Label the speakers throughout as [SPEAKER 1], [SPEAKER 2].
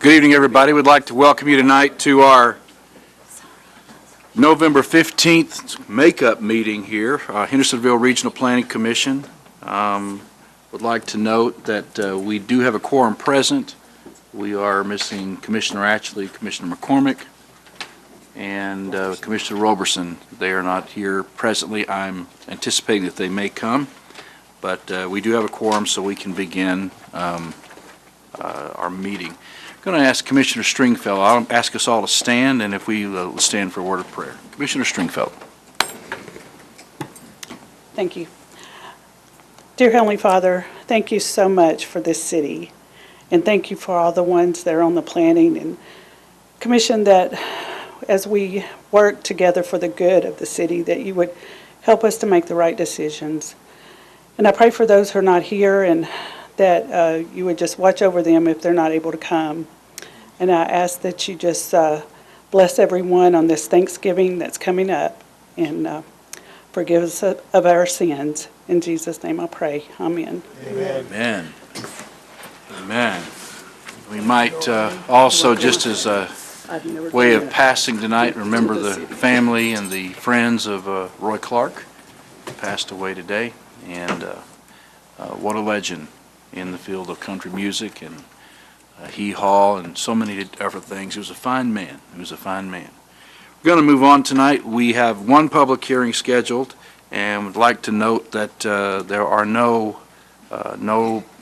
[SPEAKER 1] Good evening, everybody. We'd like to welcome you tonight to our November 15th makeup meeting here, Hendersonville Regional Planning Commission. Would like to note that we do have a quorum present. We are missing Commissioner Atchley, Commissioner McCormick, and Commissioner Roberson. They are not here presently. I'm anticipating that they may come, but we do have a quorum, so we can begin our meeting. I'm going to ask Commissioner Stringfellow. I'll ask us all to stand, and if we stand for a word of prayer. Commissioner Stringfellow.
[SPEAKER 2] Thank you. Dear Heavenly Father, thank you so much for this city, and thank you for all the ones that are on the planning and commission, that as we work together for the good of the city, that you would help us to make the right decisions. And I pray for those who are not here, and that you would just watch over them if they're not able to come. And I ask that you just bless everyone on this Thanksgiving that's coming up, and forgive us of our sins. In Jesus' name I pray. Amen.
[SPEAKER 1] Amen. Amen. Amen. We might also, just as a way of passing tonight, remember the family and the friends of Roy Clark, who passed away today. And what a legend in the field of country music and hee-haw and so many different things. He was a fine man. He was a fine man. We're going to move on tonight. We have one public hearing scheduled, and would like to note that there are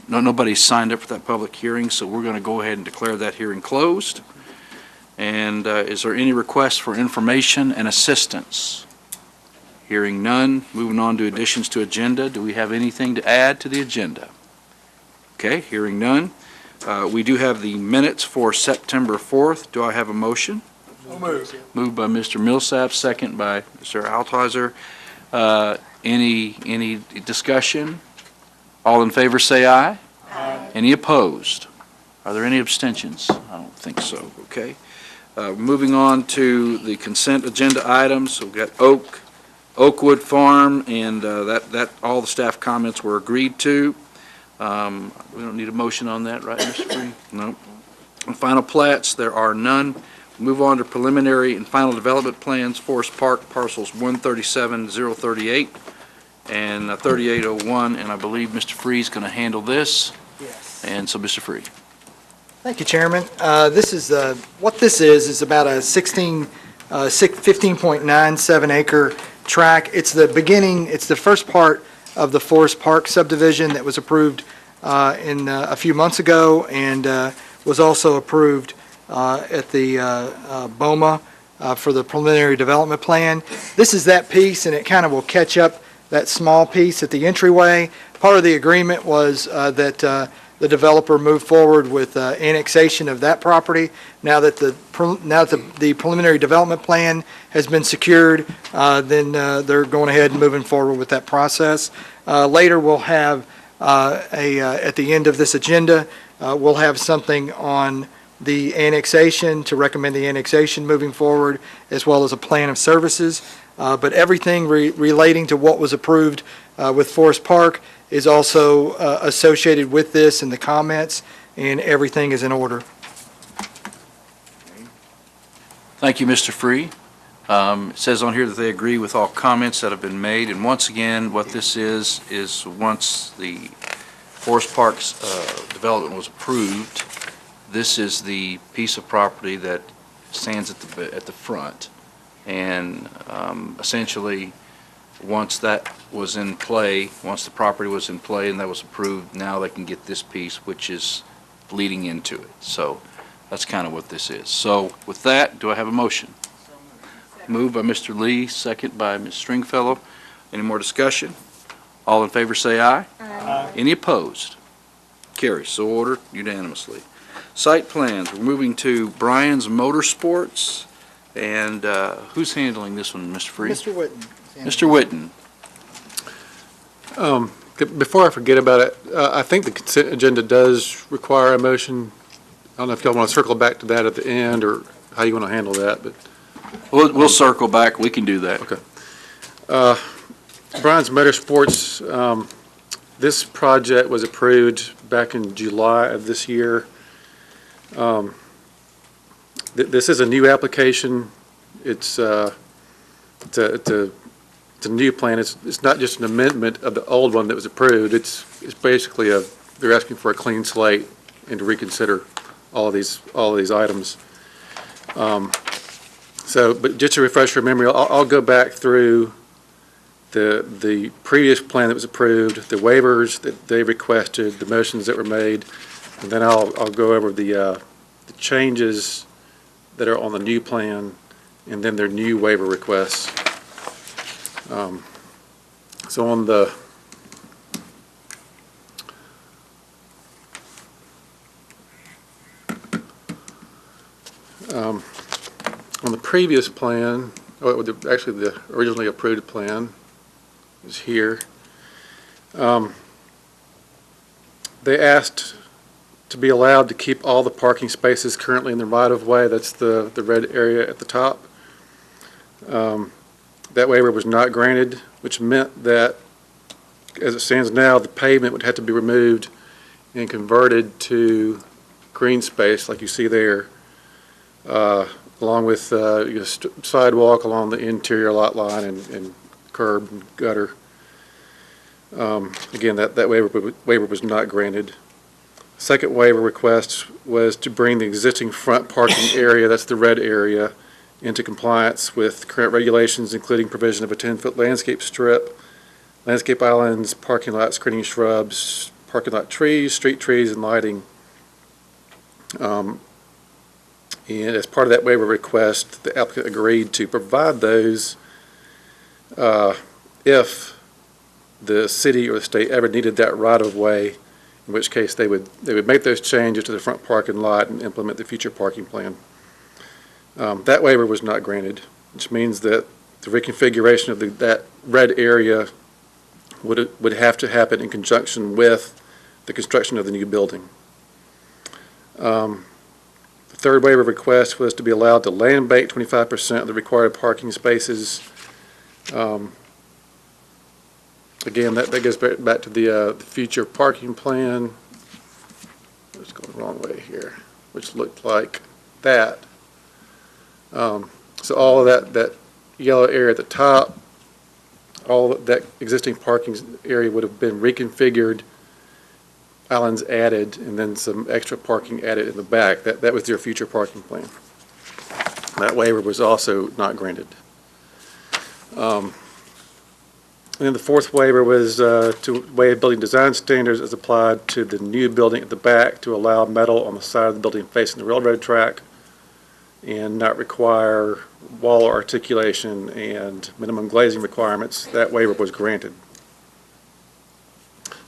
[SPEAKER 1] nobody signed up for that public hearing, so we're going to go ahead and declare that hearing closed. And is there any request for information and assistance? Hearing none. Moving on to additions to agenda. Do we have anything to add to the agenda? Okay, hearing none. We do have the minutes for September 4th. Do I have a motion?
[SPEAKER 3] Moved.
[SPEAKER 1] Moved by Mr. Millsap, second by Mr. Altizer. Any discussion? All in favor say aye.
[SPEAKER 3] Aye.
[SPEAKER 1] Any opposed? Are there any abstentions? I don't think so. Okay. Moving on to the consent agenda items. So we've got Oakwood Farm, and that all the staff comments were agreed to. We don't need a motion on that, right, Mr. Free? No. And final plats, there are none. Move on to preliminary and final development plans, Forest Park parcels 137-038 and 3801, and I believe Mr. Free is going to handle this.
[SPEAKER 3] Yes.
[SPEAKER 1] And so, Mr. Free.
[SPEAKER 3] Thank you, Chairman. This is what this is about a 15.97 acre tract. It's the beginning. It's the first part of the Forest Park subdivision that was approved in a few months ago, and was also approved at the BOMA for the preliminary development plan. This is that piece, and it kind of will catch up that small piece at the entryway. Part of the agreement was that the developer moved forward with annexation of that property. Now that the preliminary development plan has been secured, then they're going ahead and moving forward with that process. Later we'll have at the end of this agenda, we'll have something on the annexation, to recommend the annexation moving forward, as well as a plan of services. But everything relating to what was approved with Forest Park is also associated with this in the comments, and everything is in order.
[SPEAKER 1] Thank you, Mr. Free. It says on here that they agree with all comments that have been made, and once again, what this is once the Forest Park's development was approved, this is the piece of property that stands at the front, and essentially, once that was in play, once the property was in play and that was approved, now they can get this piece, which is leading into it. So that's kind of what this is. So with that, do I have a motion? Moved by Mr. Lee, second by Ms. Stringfellow. Any more discussion? All in favor say aye.
[SPEAKER 3] Aye.
[SPEAKER 1] Any opposed? Carries. So ordered unanimously. Site plans. We're moving to Brian's Motorsports. And who's handling this one, Mr. Free?
[SPEAKER 3] Mr. Whitten.
[SPEAKER 1] Mr. Whitten.
[SPEAKER 4] Before I forget about it, I think the consent agenda does require a motion. I don't know if y'all want to circle back to that at the end, or how you want to handle that, but.
[SPEAKER 1] We'll circle back. We can do that.
[SPEAKER 4] Okay. Brian's Motorsports, this project was approved back in July of this year. This is a new application. It's a new plan. It's not just an amendment of the old one that was approved. It's basically they're asking for a clean slate and to reconsider all of these items. But just to refresh your memory, I'll go back through the previous plan that was approved, the waivers that they requested, the motions that were made, and then I'll go over the changes that are on the new plan, and then their new waiver requests. So on the previous plan, actually the originally approved plan is here. They asked to be allowed to keep all the parking spaces currently in the right-of-way. That's the red area at the top. That waiver was not granted, which meant that, as it stands now, the pavement would have to be removed and converted to green space, like you see there, along with sidewalk along the interior lot line and curb and gutter. Again, that waiver was not granted. Second waiver request was to bring the existing front parking area, that's the red area, into compliance with current regulations, including provision of a 10-foot landscape strip, landscape islands, parking lot screening shrubs, parking lot trees, street trees, and lighting. And as part of that waiver request, the applicant agreed to provide those if the city or the state ever needed that right-of-way, in which case they would make those changes to the front parking lot and implement the future parking plan. That waiver was not granted, which means that the reconfiguration of that red area would have to happen in conjunction with the construction of the new building. The third waiver request was to be allowed to land bank 25% of the required parking spaces. Again, that goes back to the future parking plan. Let's go the wrong way here, which looked like that. So all of that yellow area at the top, all of that existing parking area would have been reconfigured, islands added, and then some extra parking added in the back. That was their future parking plan. That waiver was also not granted. And then the fourth waiver was to waive building design standards as applied to the new building at the back to allow metal on the side of the building facing the railroad track and not require wall articulation and minimum glazing requirements. That waiver was granted.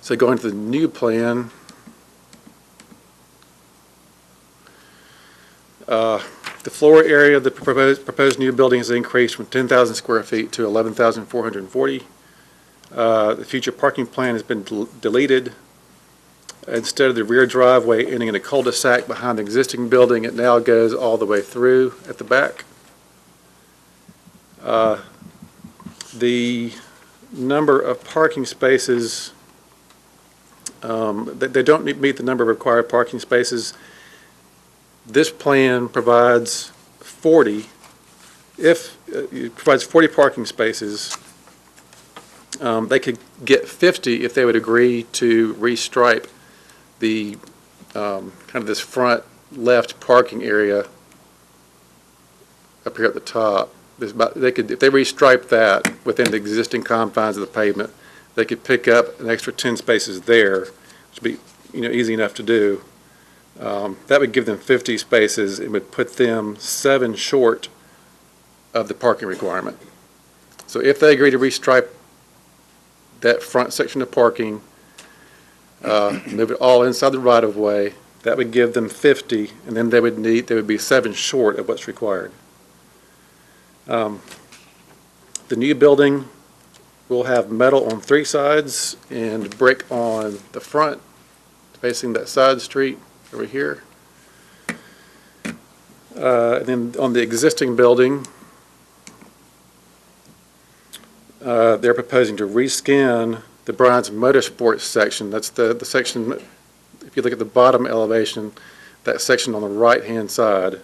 [SPEAKER 4] So going to the new plan, the floor area of the proposed new building has increased from 10,000 square feet to 11,440. The future parking plan has been deleted. Instead of the rear driveway ending in a cul-de-sac behind the existing building, it now goes all the way through at the back. The number of parking spaces, they don't meet the number of required parking spaces. This plan provides 40. If it provides 40 parking spaces, they could get 50 if they would agree to restripe the kind of this front left parking area up here at the top. They could, if they restripe that within the existing confines of the pavement, they could pick up an extra 10 spaces there, which would be easy enough to do. That would give them 50 spaces. It would put them 7 short of the parking requirement. So if they agree to restripe that front section of parking, move it all inside the right-of-way, that would give them 50, and then they would be 7 short of what's required. The new building will have metal on 3 sides and brick on the front, facing that side street over here. And then on the existing building, they're proposing to reskin the Bryant's Motorsports section. That's the section, if you look at the bottom elevation, that section on the right-hand side.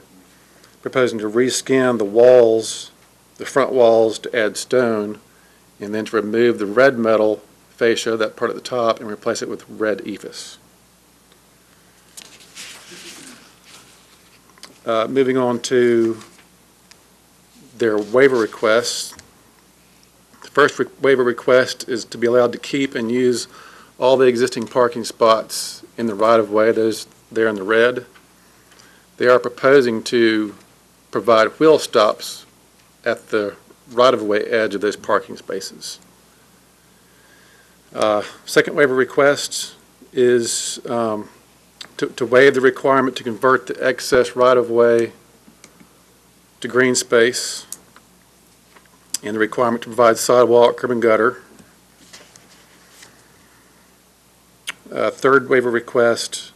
[SPEAKER 4] proposing to reskin the walls, the front walls, to add stone, and then to remove the red metal fascia, that part at the top, and replace it with red ephes. Moving on to their waiver requests. The first waiver request is to be allowed to keep and use all the existing parking spots in the right-of-way, those there in the red. They are proposing to provide wheel stops at the right-of-way edge of those parking spaces. Second waiver request is to waive the requirement to convert the excess right-of-way to green space, and the requirement to provide sidewalk, curb and gutter. Third waiver request,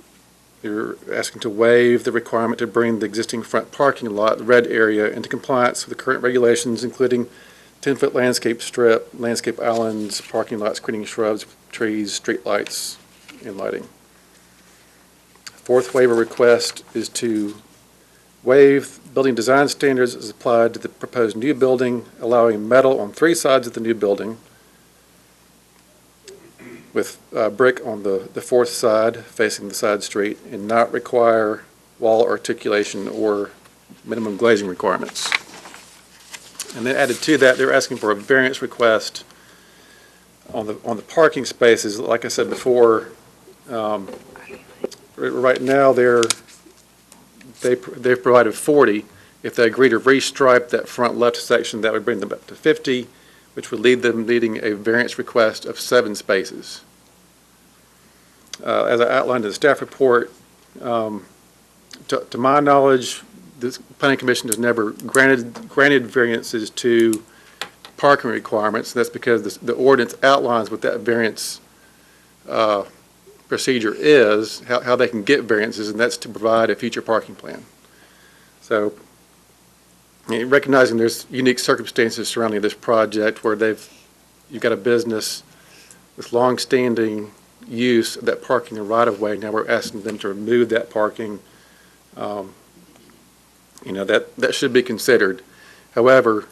[SPEAKER 4] you're asking to waive the requirement to bring the existing front parking lot, the red area, into compliance with the current regulations, including 10-foot landscape strip, landscape islands, parking lot screening shrubs, trees, street lights, and lighting. Fourth waiver request is to waive building design standards as applied to the proposed new building, allowing metal on 3 sides of the new building, with brick on the 4th side facing the side street, and not require wall articulation or minimum glazing requirements. And then added to that, they're asking for a variance request on the parking spaces. Like I said before, right now they've provided 40. If they agree to restripe that front left section, that would bring them up to 50, which would lead them needing a variance request of 7 spaces. As I outlined in the staff report, to my knowledge, the Planning Commission has never granted variances to parking requirements. That's because the ordinance outlines what that variance procedure is, how they can get variances, and that's to provide a future parking plan. So, recognizing there's unique circumstances surrounding this project where you've got a business with long-standing use of that parking and right-of-way. Now we're asking them to remove that parking. That should be considered. However,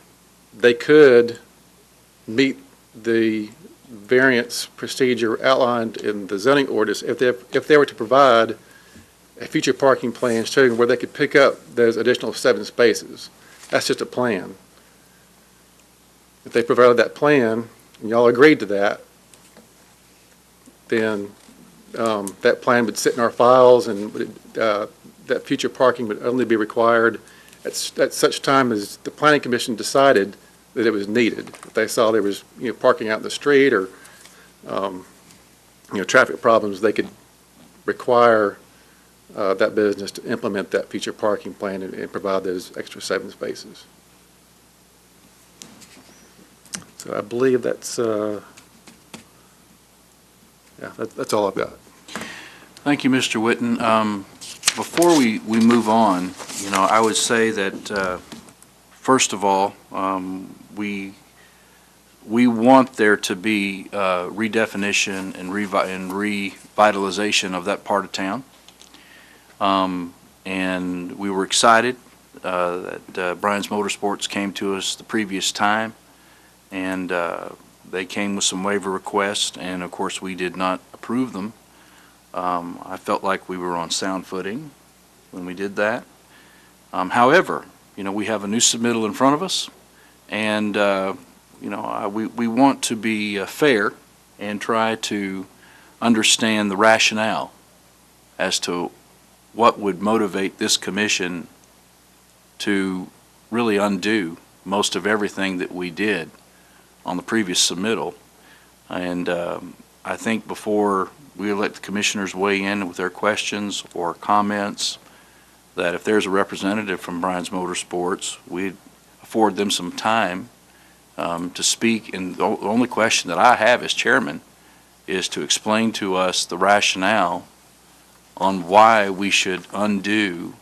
[SPEAKER 4] they could meet the variance procedure outlined in the zoning ordinance if they were to provide a future parking plan showing where they could pick up those additional 7 spaces. That's just a plan. If they provided that plan and y'all agreed to that, then that plan would sit in our files, and that future parking would only be required at such time as the Planning Commission decided that it was needed. If they saw there was parking out in the street or traffic problems, they could require that business to implement that future parking plan and provide those extra 7 spaces. So I believe that's that's all I've got.
[SPEAKER 1] Thank you, Mr. Whitten. Before we move on, I would say that first of all, we want there to be redefinition and revitalization of that part of town. And we were excited that Brian's Motorsports came to us the previous time, and they came with some waiver requests, and of course we did not approve them. I felt like we were on sound footing when we did that. However, we have a new submittal in front of us, and we want to be fair and try to understand the rationale as to what would motivate this commission to really undo most of everything that we did on the previous submittal. And I think before we let the commissioners weigh in with their questions or comments, that if there's a representative from Brian's Motorsports, we'd afford them some time to speak. And the only question that I have as chairman is to explain to us the rationale on why we should undo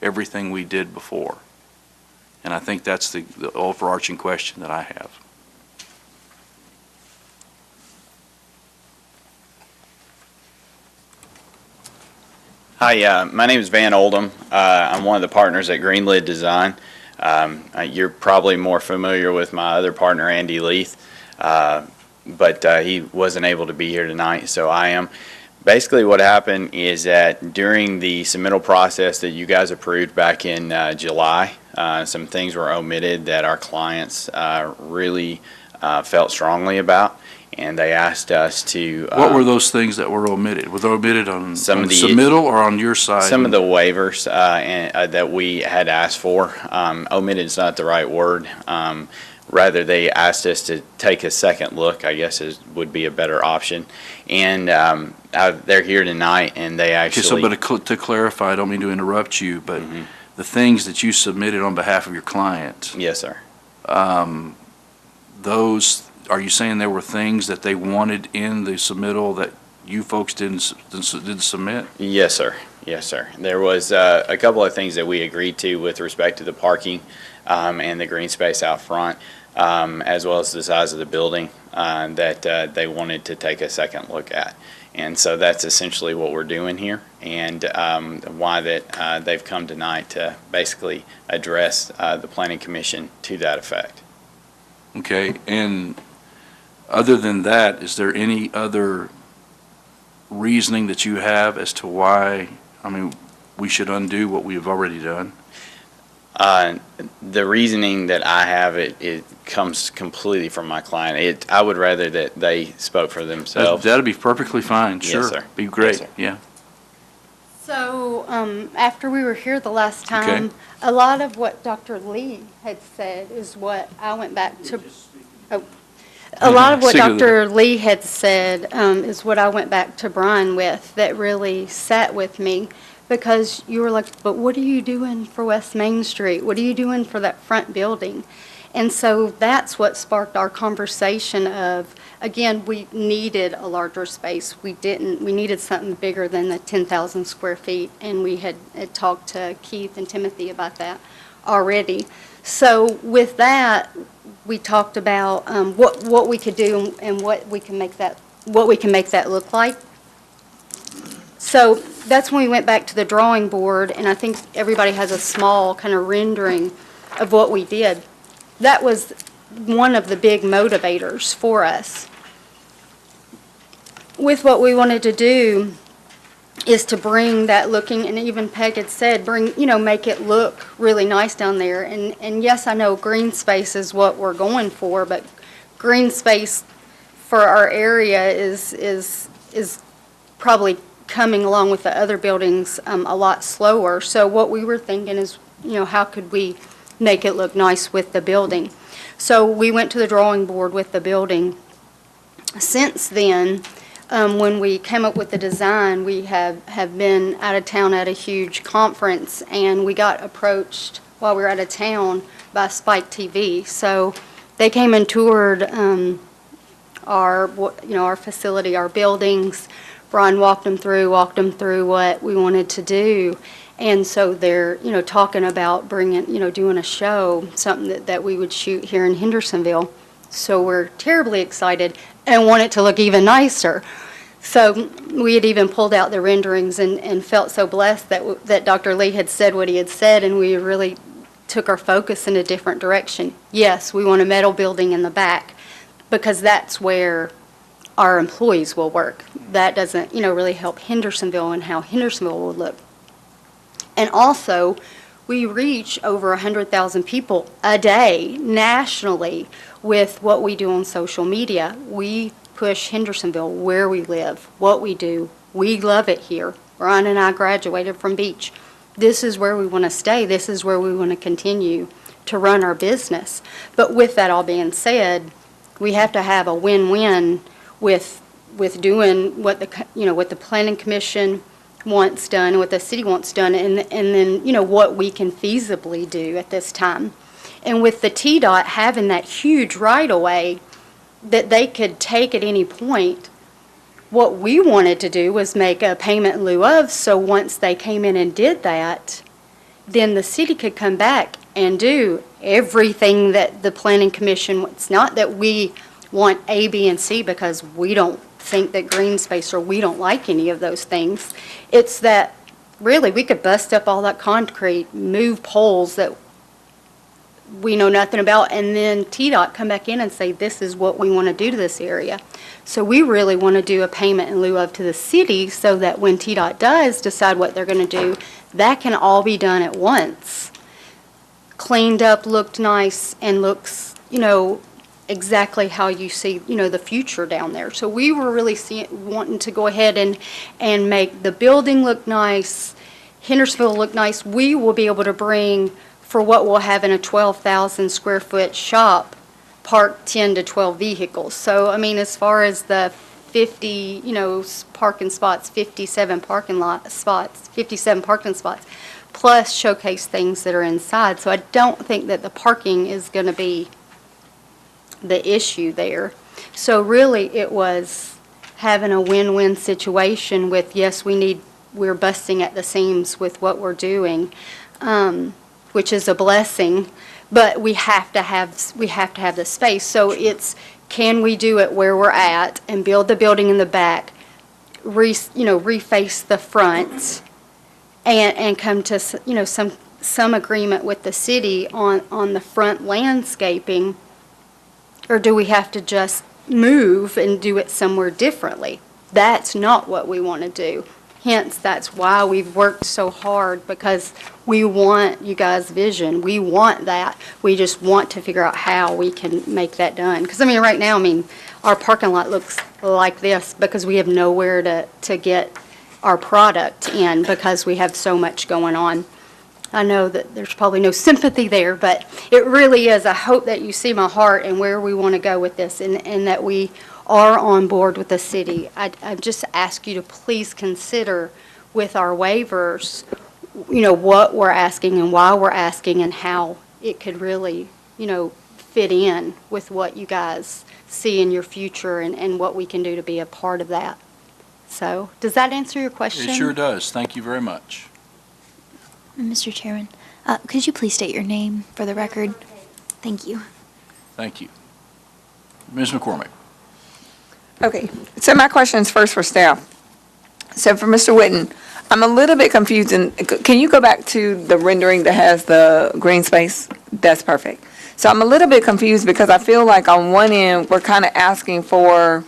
[SPEAKER 1] everything we did before. And I think that's the overarching question that I have.
[SPEAKER 5] Hi, my name is Van Oldham. I'm one of the partners at Greenlid Design. You're probably more familiar with my other partner, Andy Leith, but he wasn't able to be here tonight, so I am. Basically what happened is that during the submittal process that you guys approved back in July, some things were omitted that our clients really felt strongly about, and they asked us to...
[SPEAKER 1] What were those things that were omitted? Were they omitted on
[SPEAKER 5] Some of the-
[SPEAKER 1] submittal or on your side?
[SPEAKER 5] Some of the waivers that we had asked for, omitted is not the right word. Rather, they asked us to take a second look, I guess would be a better option. And they're here tonight, and they actually...
[SPEAKER 1] Okay, so but to clarify, I don't mean to interrupt you, but the things that you submitted on behalf of your client,
[SPEAKER 5] Yes, sir.
[SPEAKER 1] those, are you saying there were things that they wanted in the submittal that you folks didn't submit?
[SPEAKER 5] Yes, sir. Yes, sir. There was a couple of things that we agreed to with respect to the parking and the green space out front, as well as the size of the building that they wanted to take a second look at. And so that's essentially what we're doing here, and why that they've come tonight to basically address the Planning Commission to that effect.
[SPEAKER 1] Okay, and other than that, is there any other reasoning that you have as to why, we should undo what we have already done?
[SPEAKER 5] The reasoning that I have, it comes completely from my client. I would rather that they spoke for themselves.
[SPEAKER 1] That'd be perfectly fine,
[SPEAKER 5] Yes,
[SPEAKER 1] sure.
[SPEAKER 5] sir.
[SPEAKER 1] Be great,
[SPEAKER 5] Yes, sir.
[SPEAKER 1] yeah.
[SPEAKER 6] So, after we were here the last time,
[SPEAKER 1] Okay.
[SPEAKER 6] a lot of what Dr. Lee had said is what I went back to. Oh. A lot of what
[SPEAKER 1] Sick of
[SPEAKER 6] Dr. Lee had said is what I went back to Brian with, that really sat with me, because you were like, but what are you doing for West Main Street? What are you doing for that front building? And so that's what sparked our conversation of, again, we needed a larger space. We needed something bigger than the 10,000 square feet, and we had talked to Keith and Timothy about that already. So with that, we talked about what we could do and what we can make that look like. So that's when we went back to the drawing board, and I think everybody has a small kind of rendering of what we did. That was one of the big motivators for us. With what we wanted to do is to bring that looking, and even Peg had said, make it look really nice down there. And yes, I know green space is what we're going for, but green space for our area is probably coming along with the other buildings a lot slower. So what we were thinking is, how could we make it look nice with the building? So we went to the drawing board with the building. Since then, when we came up with the design, we have been out of town at a huge conference, and we got approached while we were out of town by Spike TV. So they came and toured our facility, our buildings. Brian walked them through what we wanted to do. And so they're, talking about doing a show, something that we would shoot here in Hendersonville. So we're terribly excited and want it to look even nicer. So we had even pulled out the renderings and felt so blessed that Dr. Lee had said what he had said, and we really took our focus in a different direction. Yes, we want a metal building in the back, because that's where our employees will work. That doesn't, really help Hendersonville and how Hendersonville will look. And also, we reach over 100,000 people a day nationally with what we do on social media. We push Hendersonville where we live, what we do. We love it here. Brian and I graduated from Beach. This is where we want to stay. This is where we want to continue to run our business. But with that all being said, we have to have a win-win with doing what the Planning Commission wants done, what the city wants done, and then what we can feasibly do at this time. And with the TDOT having that huge right-of-way that they could take at any point, what we wanted to do was make a payment in lieu of, so once they came in and did that, then the city could come back and do everything that the Planning Commission wants. Not that we want A, B, and C because we don't think that green space or we don't like any of those things. It's that really, we could bust up all that concrete, move poles that we know nothing about, and then TDOT come back in and say, this is what we want to do to this area. So we really want to do a payment in lieu of to the city so that when TDOT does decide what they're going to do, that can all be done at once. Cleaned up, looked nice, and looks, exactly how you see, the future down there. So we were really wanting to go ahead and make the building look nice, Hendersonville look nice. We will be able to bring, for what we'll have in a 12,000 square foot shop, park 10 to 12 vehicles. So, as far as the 50, parking spots, 57 parking spots, plus showcase things that are inside. So I don't think that the parking is going to be the issue there. So really, it was having a win-win situation with, yes, we're busting at the seams with what we're doing, which is a blessing, but we have to have the space. So it's, can we do it where we're at and build the building in the back, reface the front, and come to some agreement with the city on the front landscaping, or do we have to just move and do it somewhere differently? That's not what we want to do. Hence, that's why we've worked so hard, because we want you guys' vision. We want that. We just want to figure out how we can make that done. Because, right now, our parking lot looks like this because we have nowhere to get our product in because we have so much going on. I know that there's probably no sympathy there, but it really is. I hope that you see my heart and where we want to go with this, and that we are on board with the city. I just ask you to please consider with our waivers, what we're asking and why we're asking and how it could really, fit in with what you guys see in your future and what we can do to be a part of that. So, does that answer your question?
[SPEAKER 1] It sure does. Thank you very much.
[SPEAKER 7] Mr. Chairman, could you please state your name for the record? Thank you.
[SPEAKER 1] Thank you. Ms. McCormick.
[SPEAKER 8] Okay, so my question is first for staff. So for Mr. Whitten, I'm a little bit confused, and can you go back to the rendering that has the green space? That's perfect. So I'm a little bit confused because I feel like on one end, we're kind of asking for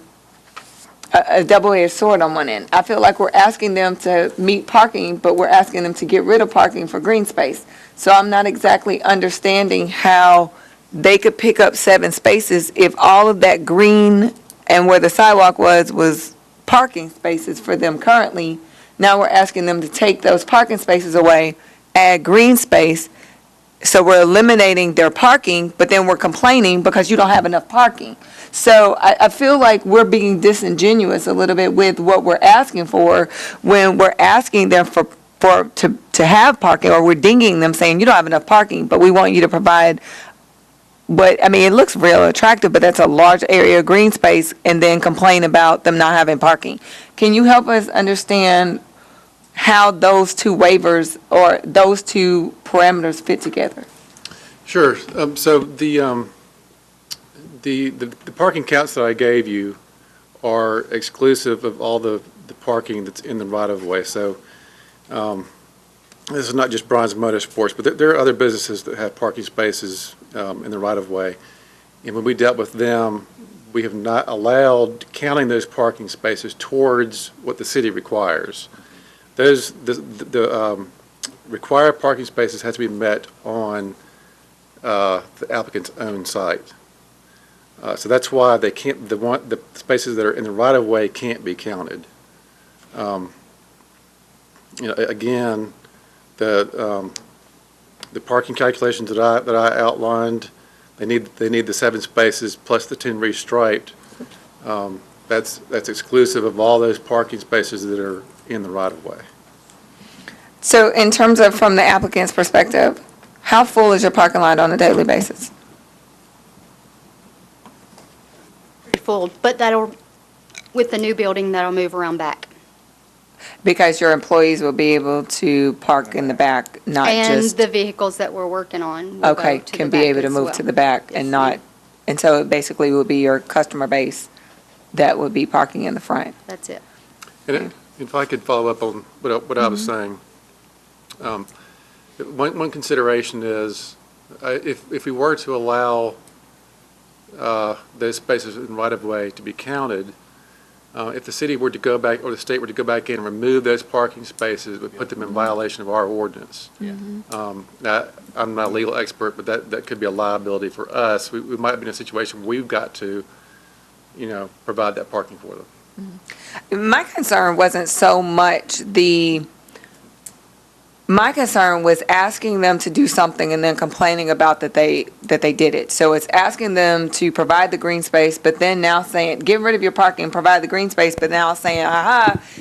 [SPEAKER 8] a double-edged sword on one end. I feel like we're asking them to meet parking, but we're asking them to get rid of parking for green space. So I'm not exactly understanding how they could pick up 7 spaces if all of that green and where the sidewalk was parking spaces for them currently. Now we're asking them to take those parking spaces away, add green space, so we're eliminating their parking, but then we're complaining because you don't have enough parking. So I feel like we're being disingenuous a little bit with what we're asking for when we're asking them to have parking, or we're dinging them saying, you don't have enough parking, but we want you to provide. But, it looks real attractive, but that's a large area of green space, and then complain about them not having parking. Can you help us understand how those two waivers or those two parameters fit together?
[SPEAKER 4] Sure. So the parking counts that I gave you are exclusive of all the parking that's in the right-of-way. So this is not just Bronze Motorsports, but there are other businesses that have parking spaces in the right-of-way. And when we dealt with them, we have not allowed counting those parking spaces towards what the city requires. The required parking spaces have to be met on the applicant's own site. So that's why they can't, the spaces that are in the right-of-way can't be counted. Again, the parking calculations that I outlined, they need the 7 spaces plus the 10 restriped. That's exclusive of all those parking spaces that are in the right-of-way.
[SPEAKER 8] So in terms of from the applicant's perspective, how full is your parking lot on a daily basis?
[SPEAKER 6] Pretty full, but with the new building, that'll move around back.
[SPEAKER 8] Because your employees will be able to park in the back, not
[SPEAKER 6] And
[SPEAKER 8] just,
[SPEAKER 6] the vehicles that we're working on will go
[SPEAKER 8] okay,
[SPEAKER 6] to the
[SPEAKER 8] can be
[SPEAKER 6] back
[SPEAKER 8] able to
[SPEAKER 6] as
[SPEAKER 8] move
[SPEAKER 6] well.
[SPEAKER 8] to the back and not, and so it basically will be your customer base that would be parking in the front.
[SPEAKER 6] That's it.
[SPEAKER 4] And if I could follow up on what I was saying, One consideration is, if we were to allow those spaces in right-of-way to be counted, if the city were to go back, or the state were to go back in and remove those parking spaces, it would put them in violation of our ordinance. Now, I'm not a legal expert, but that could be a liability for us. We might be in a situation where we've got to, provide that parking for them.
[SPEAKER 8] My concern wasn't so much my concern was asking them to do something and then complaining about that they did it. So it's asking them to provide the green space, but then now saying, get rid of your parking, provide the green space, but now saying,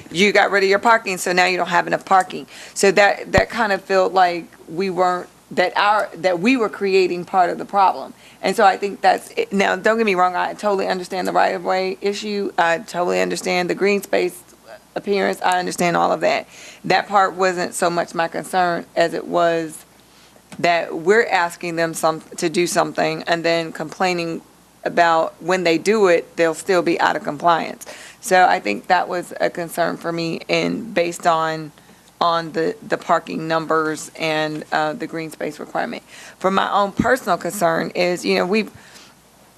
[SPEAKER 8] you got rid of your parking, so now you don't have enough parking. So that kind of felt like we weren't, that we were creating part of the problem. And so I think that's it. Now, don't get me wrong, I totally understand the right-of-way issue. I totally understand the green space appearance. I understand all of that. That part wasn't so much my concern as it was that we're asking them to do something and then complaining about when they do it, they'll still be out of compliance. So I think that was a concern for me, and based on the parking numbers and the green space requirement. For my own personal concern is,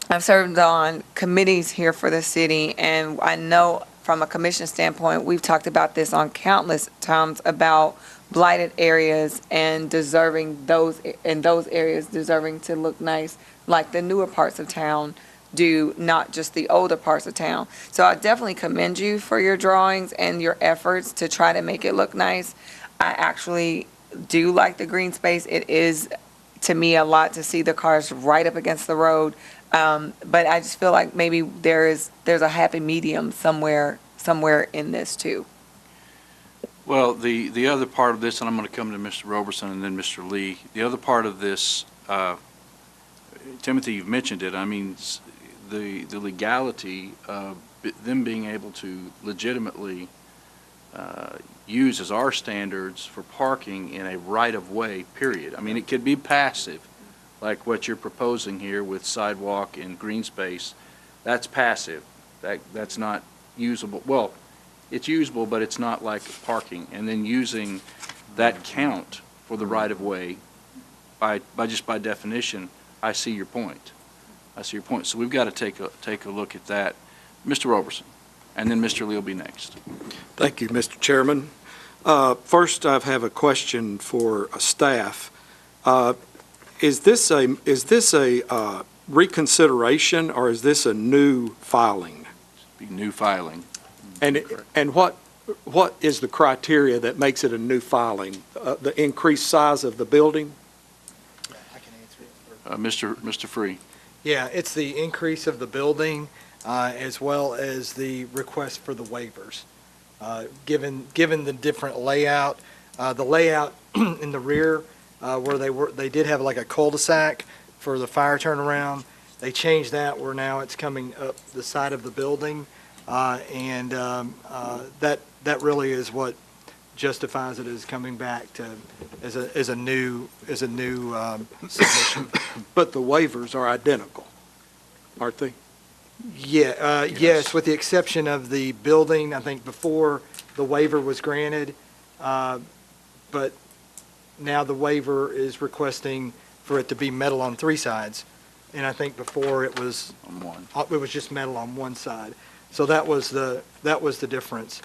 [SPEAKER 8] I've served on committees here for the city, and I know from a commission standpoint, we've talked about this on countless times about blighted areas and those areas deserving to look nice like the newer parts of town do, not just the older parts of town. So I definitely commend you for your drawings and your efforts to try to make it look nice. I actually do like the green space. It is, to me, a lot to see the cars right up against the road. But I just feel like maybe there's a happy medium somewhere in this too.
[SPEAKER 1] Well, the other part of this, and I'm going to come to Mr. Roberson and then Mr. Lee, the other part of this, Timothy, you've mentioned it, I mean, the legality of them being able to legitimately use as our standards for parking in a right-of-way, period. I mean, it could be passive, like what you're proposing here with sidewalk and green space. That's passive. That's not usable. Well, it's usable, but it's not like parking. And then using that count for the right-of-way, by definition, I see your point. So we've got to take a look at that. Mr. Roberson, and then Mr. Lee will be next.
[SPEAKER 9] Thank you, Mr. Chairman. First, I have a question for staff. Is this a reconsideration, or is this a new filing?
[SPEAKER 1] Be new filing.
[SPEAKER 9] And what is the criteria that makes it a new filing? The increased size of the building?
[SPEAKER 3] I can answer it.
[SPEAKER 1] Mr. Free.
[SPEAKER 3] Yeah, it's the increase of the building, as well as the request for the waivers. Given the different layout, the layout in the rear, where they did have like a cul-de-sac for the fire turnaround, they changed that where now it's coming up the side of the building, and that really is what justifies it as coming back to as a new submission.
[SPEAKER 9] But the waivers are identical, aren't they?
[SPEAKER 3] Yeah, yes, with the exception of the building. I think before the waiver was granted, but now the waiver is requesting for it to be metal on three sides. And I think before it was
[SPEAKER 1] On one.
[SPEAKER 3] It was just metal on one side. So that was the difference.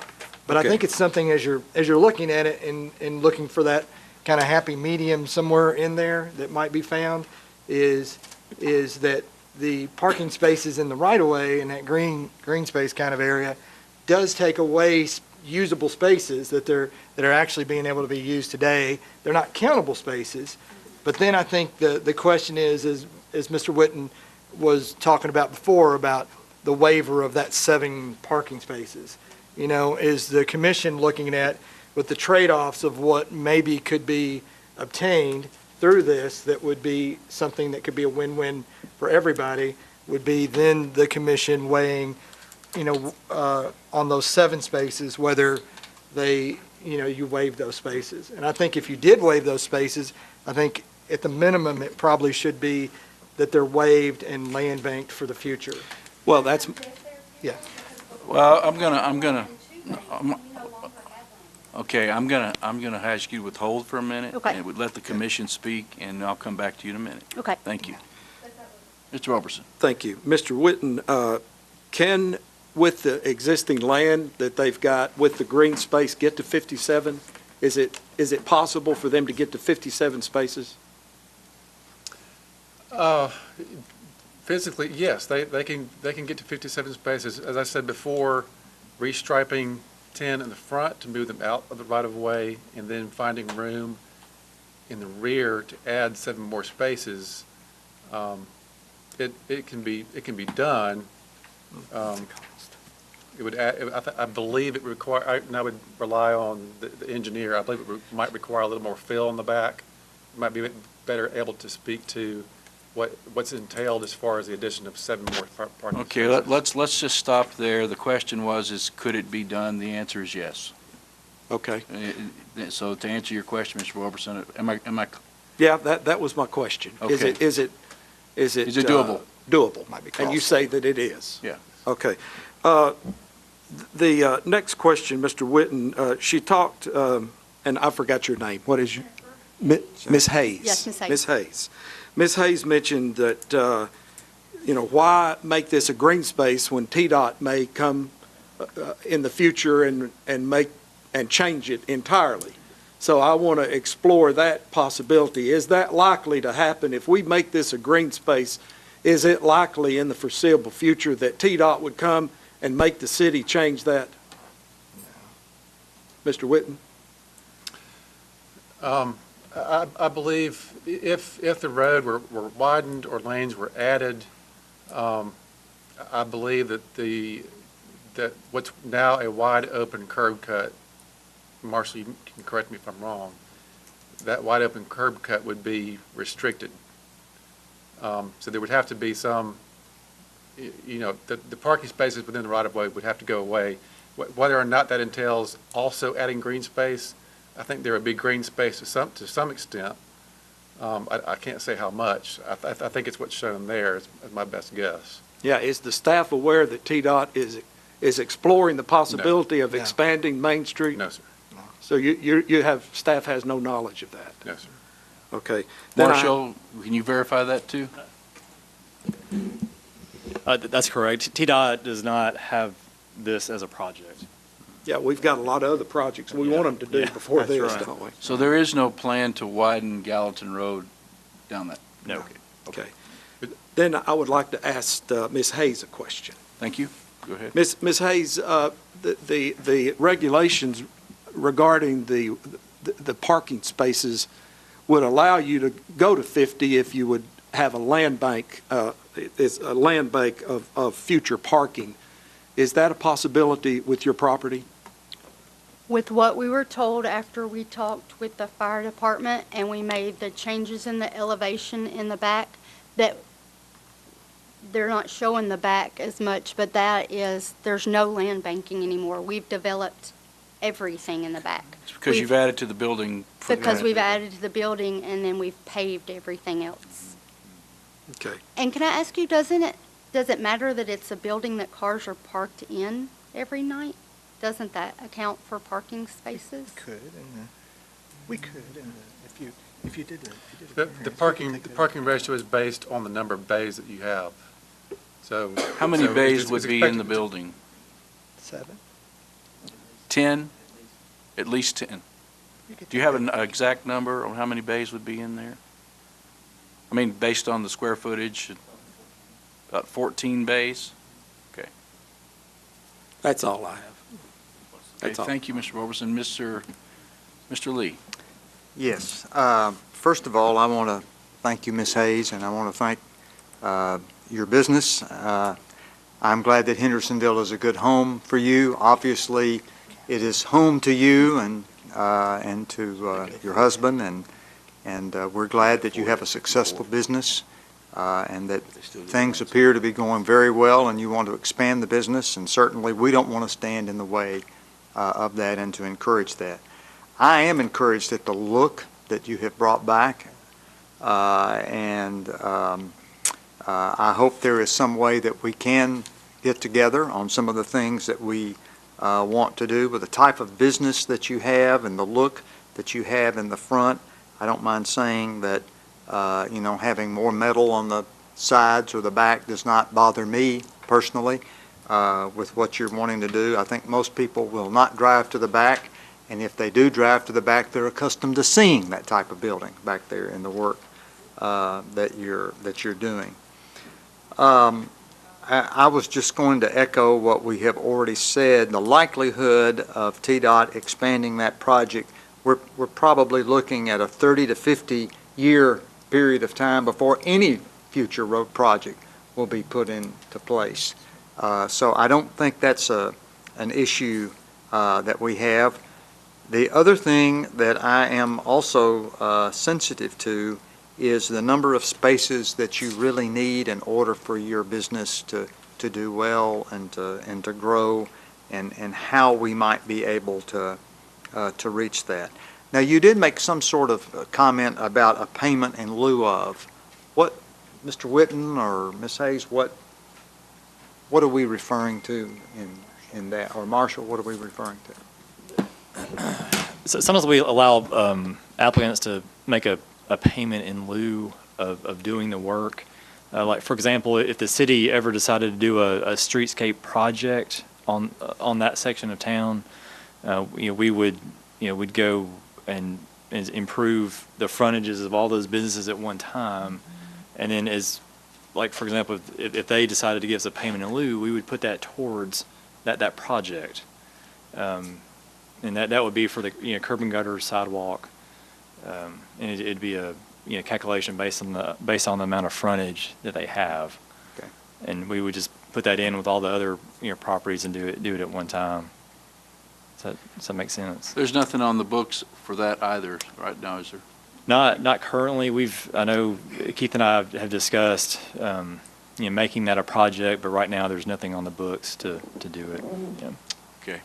[SPEAKER 3] But
[SPEAKER 9] Okay.
[SPEAKER 3] I think it's something as you're looking at it and looking for that kind of happy medium somewhere in there that might be found is that the parking spaces in the right-of-way in that green space kind of area does take away usable spaces that are actually being able to be used today. They're not countable spaces. But then I think the question is, as Mr. Whitten was talking about before, about the waiver of that 7 parking spaces. Is the commission looking at with the trade-offs of what maybe could be obtained through this that would be something that could be a win-win for everybody, would be then the commission weighing, on those 7 spaces, whether you waive those spaces. And I think if you did waive those spaces, I think at the minimum, it probably should be that they're waived and land banked for the future.
[SPEAKER 9] Well, that's,
[SPEAKER 3] Yeah.
[SPEAKER 1] Well, I'm Okay, I'm gonna ask you to withhold for a minute.
[SPEAKER 6] Okay.
[SPEAKER 1] And let the commission speak, and I'll come back to you in a minute.
[SPEAKER 6] Okay.
[SPEAKER 1] Thank you. Mr. Roberson.
[SPEAKER 9] Thank you. Mr. Witten, can, with the existing land that they've got, with the green space, get to 57? Is it possible for them to get to 57 spaces?
[SPEAKER 4] Physically, yes, they can get to 57 spaces. As I said before, restriping 10 in the front to move them out of the right-of-way, and then finding room in the rear to add 7 more spaces. It can be done. It would I believe it require, and I would rely on the engineer. I believe it might require a little more fill in the back. Might be better able to speak to what's entailed as far as the addition of 7 more parking
[SPEAKER 1] Okay,
[SPEAKER 4] spaces.
[SPEAKER 1] let's just stop there. The question was, could it be done? The answer is yes.
[SPEAKER 9] Okay.
[SPEAKER 1] So to answer your question, Mr. Roberson, am I,
[SPEAKER 9] Yeah, that was my question.
[SPEAKER 1] Okay.
[SPEAKER 9] Is it
[SPEAKER 1] doable?
[SPEAKER 9] Doable.
[SPEAKER 3] Might be
[SPEAKER 9] And you
[SPEAKER 3] costly.
[SPEAKER 9] say that it is?
[SPEAKER 1] Yeah.
[SPEAKER 9] Okay. The next question, Mr. Witten, she talked, and I forgot your name. What is your? Ms. Hayes.
[SPEAKER 6] Yes, Ms. Hayes.
[SPEAKER 9] Ms. Hayes. Ms. Hayes mentioned that, why make this a green space when TDOT may come in the future and change it entirely? So I want to explore that possibility. Is that likely to happen? If we make this a green space, is it likely in the foreseeable future that TDOT would come and make the city change that? Mr. Witten?
[SPEAKER 4] I believe if the road were widened or lanes were added, I believe that what's now a wide open curb cut, Marshall, you can correct me if I'm wrong, that wide open curb cut would be restricted. So there would have to be some, the parking spaces within the right-of-way would have to go away. Whether or not that entails also adding green space, I think there would be green space to some extent. I can't say how much. I think it's what's shown there is my best guess.
[SPEAKER 9] Yeah, is the staff aware that TDOT is exploring the possibility of expanding Main Street?
[SPEAKER 4] No, sir.
[SPEAKER 9] So you have, staff has no knowledge of that?
[SPEAKER 4] No, sir.
[SPEAKER 9] Okay. Then
[SPEAKER 1] Marshall, can you verify that too?
[SPEAKER 10] That's correct. TDOT does not have this as a project.
[SPEAKER 9] Yeah, we've got a lot of other projects we want them to do before
[SPEAKER 10] That's
[SPEAKER 9] this,
[SPEAKER 10] right.
[SPEAKER 9] don't we?
[SPEAKER 1] So there is no plan to widen Gallatin Road down that?
[SPEAKER 10] No.
[SPEAKER 9] Okay. Then I would like to ask Ms. Hayes a question.
[SPEAKER 1] Thank you. Go ahead.
[SPEAKER 9] Ms. Hayes, the regulations regarding the parking spaces would allow you to go to 50 if you would have a land bank, it's a land bank of future parking. Is that a possibility with your property?
[SPEAKER 6] With what we were told after we talked with the fire department and we made the changes in the elevation in the back, that they're not showing the back as much, but there's no land banking anymore. We've developed everything in the back.
[SPEAKER 1] It's because you've added to the building.
[SPEAKER 6] Because we've added to the building and then we've paved everything else.
[SPEAKER 9] Okay.
[SPEAKER 6] And can I ask you, does it matter that it's a building that cars are parked in every night? Doesn't that account for parking spaces?
[SPEAKER 3] We could, if you did
[SPEAKER 4] The parking ratio is based on the number of bays that you have. So
[SPEAKER 1] How many
[SPEAKER 4] so
[SPEAKER 1] bays
[SPEAKER 4] it's
[SPEAKER 1] would be in the
[SPEAKER 4] expected-
[SPEAKER 1] building?
[SPEAKER 3] 7?
[SPEAKER 1] 10? At least 10? Do you have an exact number on how many bays would be in there? I mean, based on the square footage, about 14 bays? Okay.
[SPEAKER 9] That's all I have.
[SPEAKER 1] Okay,
[SPEAKER 9] That's all.
[SPEAKER 1] thank you, Mr. Robertson. Mr. Lee?
[SPEAKER 11] Yes. First of all, I want to thank you, Ms. Hayes, and I want to thank your business. I'm glad that Hendersonville is a good home for you. Obviously, it is home to you and to your husband, and we're glad that you have a successful business and that things appear to be going very well, and you want to expand the business, and certainly we don't want to stand in the way of that and to encourage that. I am encouraged at the look that you have brought back, and I hope there is some way that we can get together on some of the things that we want to do, with the type of business that you have and the look that you have in the front. I don't mind saying that, having more metal on the sides or the back does not bother me personally with what you're wanting to do. I think most people will not drive to the back, and if they do drive to the back, they're accustomed to seeing that type of building back there in the work that you're doing. I was just going to echo what we have already said. The likelihood of TDOT expanding that project, we're probably looking at a 30 to 50 year period of time before any future road project will be put into place. So I don't think that's an issue that we have. The other thing that I am also sensitive to is the number of spaces that you really need in order for your business to do well and to grow, and how we might be able to reach that. Now, you did make some sort of comment about a payment in lieu of. What, Mr. Whitten or Ms. Hayes, what are we referring to in that? Or Marshall, what are we referring to?
[SPEAKER 10] So sometimes we allow applicants to make a payment in lieu of doing the work. Like, for example, if the city ever decided to do a streetscape project on that section of town, we would, we'd go and improve the frontages of all those businesses at one time, and then like, for example, if they decided to give us a payment in lieu, we would put that towards that project. And that would be for the curb and gutter, sidewalk, and it'd be a calculation based on the amount of frontage that they have.
[SPEAKER 11] Okay.
[SPEAKER 10] And we would just put that in with all the other properties and do it at one time. Does that make sense?
[SPEAKER 1] There's nothing on the books for that either right now, is there?
[SPEAKER 10] Not currently. I know Keith and I have discussed making that a project, but right now there's nothing on the books to do it. Yeah.
[SPEAKER 1] Okay.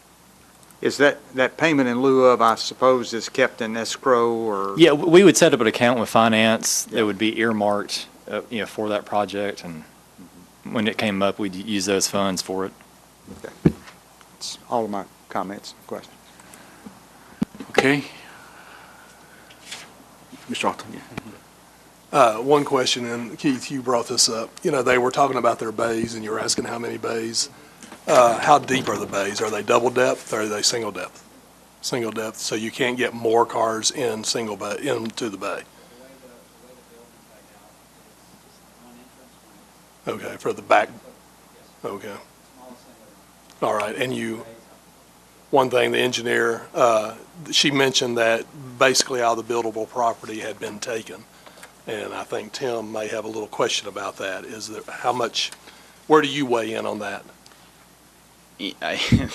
[SPEAKER 11] Is that payment in lieu of, I suppose, is kept in escrow or?
[SPEAKER 10] Yeah, we would set up an account with finance that would be earmarked, for that project, and when it came up, we'd use those funds for it.
[SPEAKER 11] Okay. That's all of my comments and questions.
[SPEAKER 1] Okay. Mr. Alton,
[SPEAKER 12] One question, and Keith, you brought this up. They were talking about their bays, and you were asking how many bays. How deep are the bays? Are they double depth, or are they single depth? Single depth, so you can't get more cars in single bay into the bay. Okay, for the back. Okay. All right, and one thing, the engineer, she mentioned that basically all the buildable property had been taken, and I think Tim may have a little question about that. Where do you weigh in on that?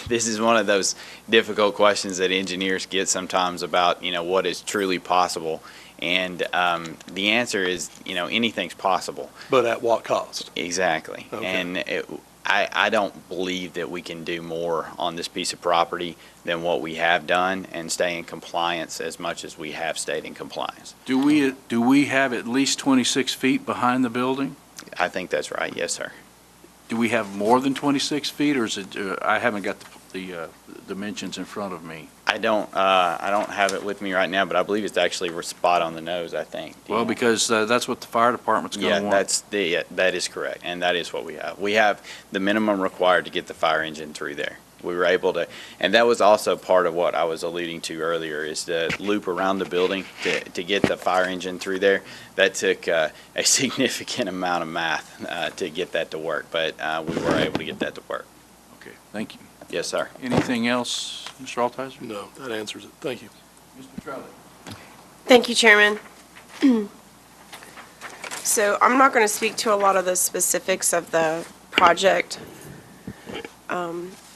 [SPEAKER 5] This is one of those difficult questions that engineers get sometimes about, what is truly possible. And the answer is, anything's possible.
[SPEAKER 12] But at what cost?
[SPEAKER 5] Exactly.
[SPEAKER 12] Okay.
[SPEAKER 5] And I don't believe that we can do more on this piece of property than what we have done and stay in compliance as much as we have stayed in compliance.
[SPEAKER 1] do we have at least 26 feet behind the building?
[SPEAKER 5] I think that's right. Yes, sir.
[SPEAKER 1] Do we have more than 26 feet, or is it, I haven't got the dimensions in front of me.
[SPEAKER 5] I don't have it with me right now, but I believe it's actually spot on the nose, I think.
[SPEAKER 1] Well, because that's what the fire department's going to want.
[SPEAKER 5] That is correct, and that is what we have. We have the minimum required to get the fire engine through there. We were able to, and that was also part of what I was alluding to earlier, is the loop around the building to get the fire engine through there. That took a significant amount of math to get that to work, but we were able to get that to work.
[SPEAKER 1] Okay, thank you.
[SPEAKER 5] Yes, sir.
[SPEAKER 1] Anything else, Mr. Altizer?
[SPEAKER 12] No, that answers it. Thank you.
[SPEAKER 1] Mr. Trowley?
[SPEAKER 13] Thank you, Chairman. So I'm not going to speak to a lot of the specifics of the project.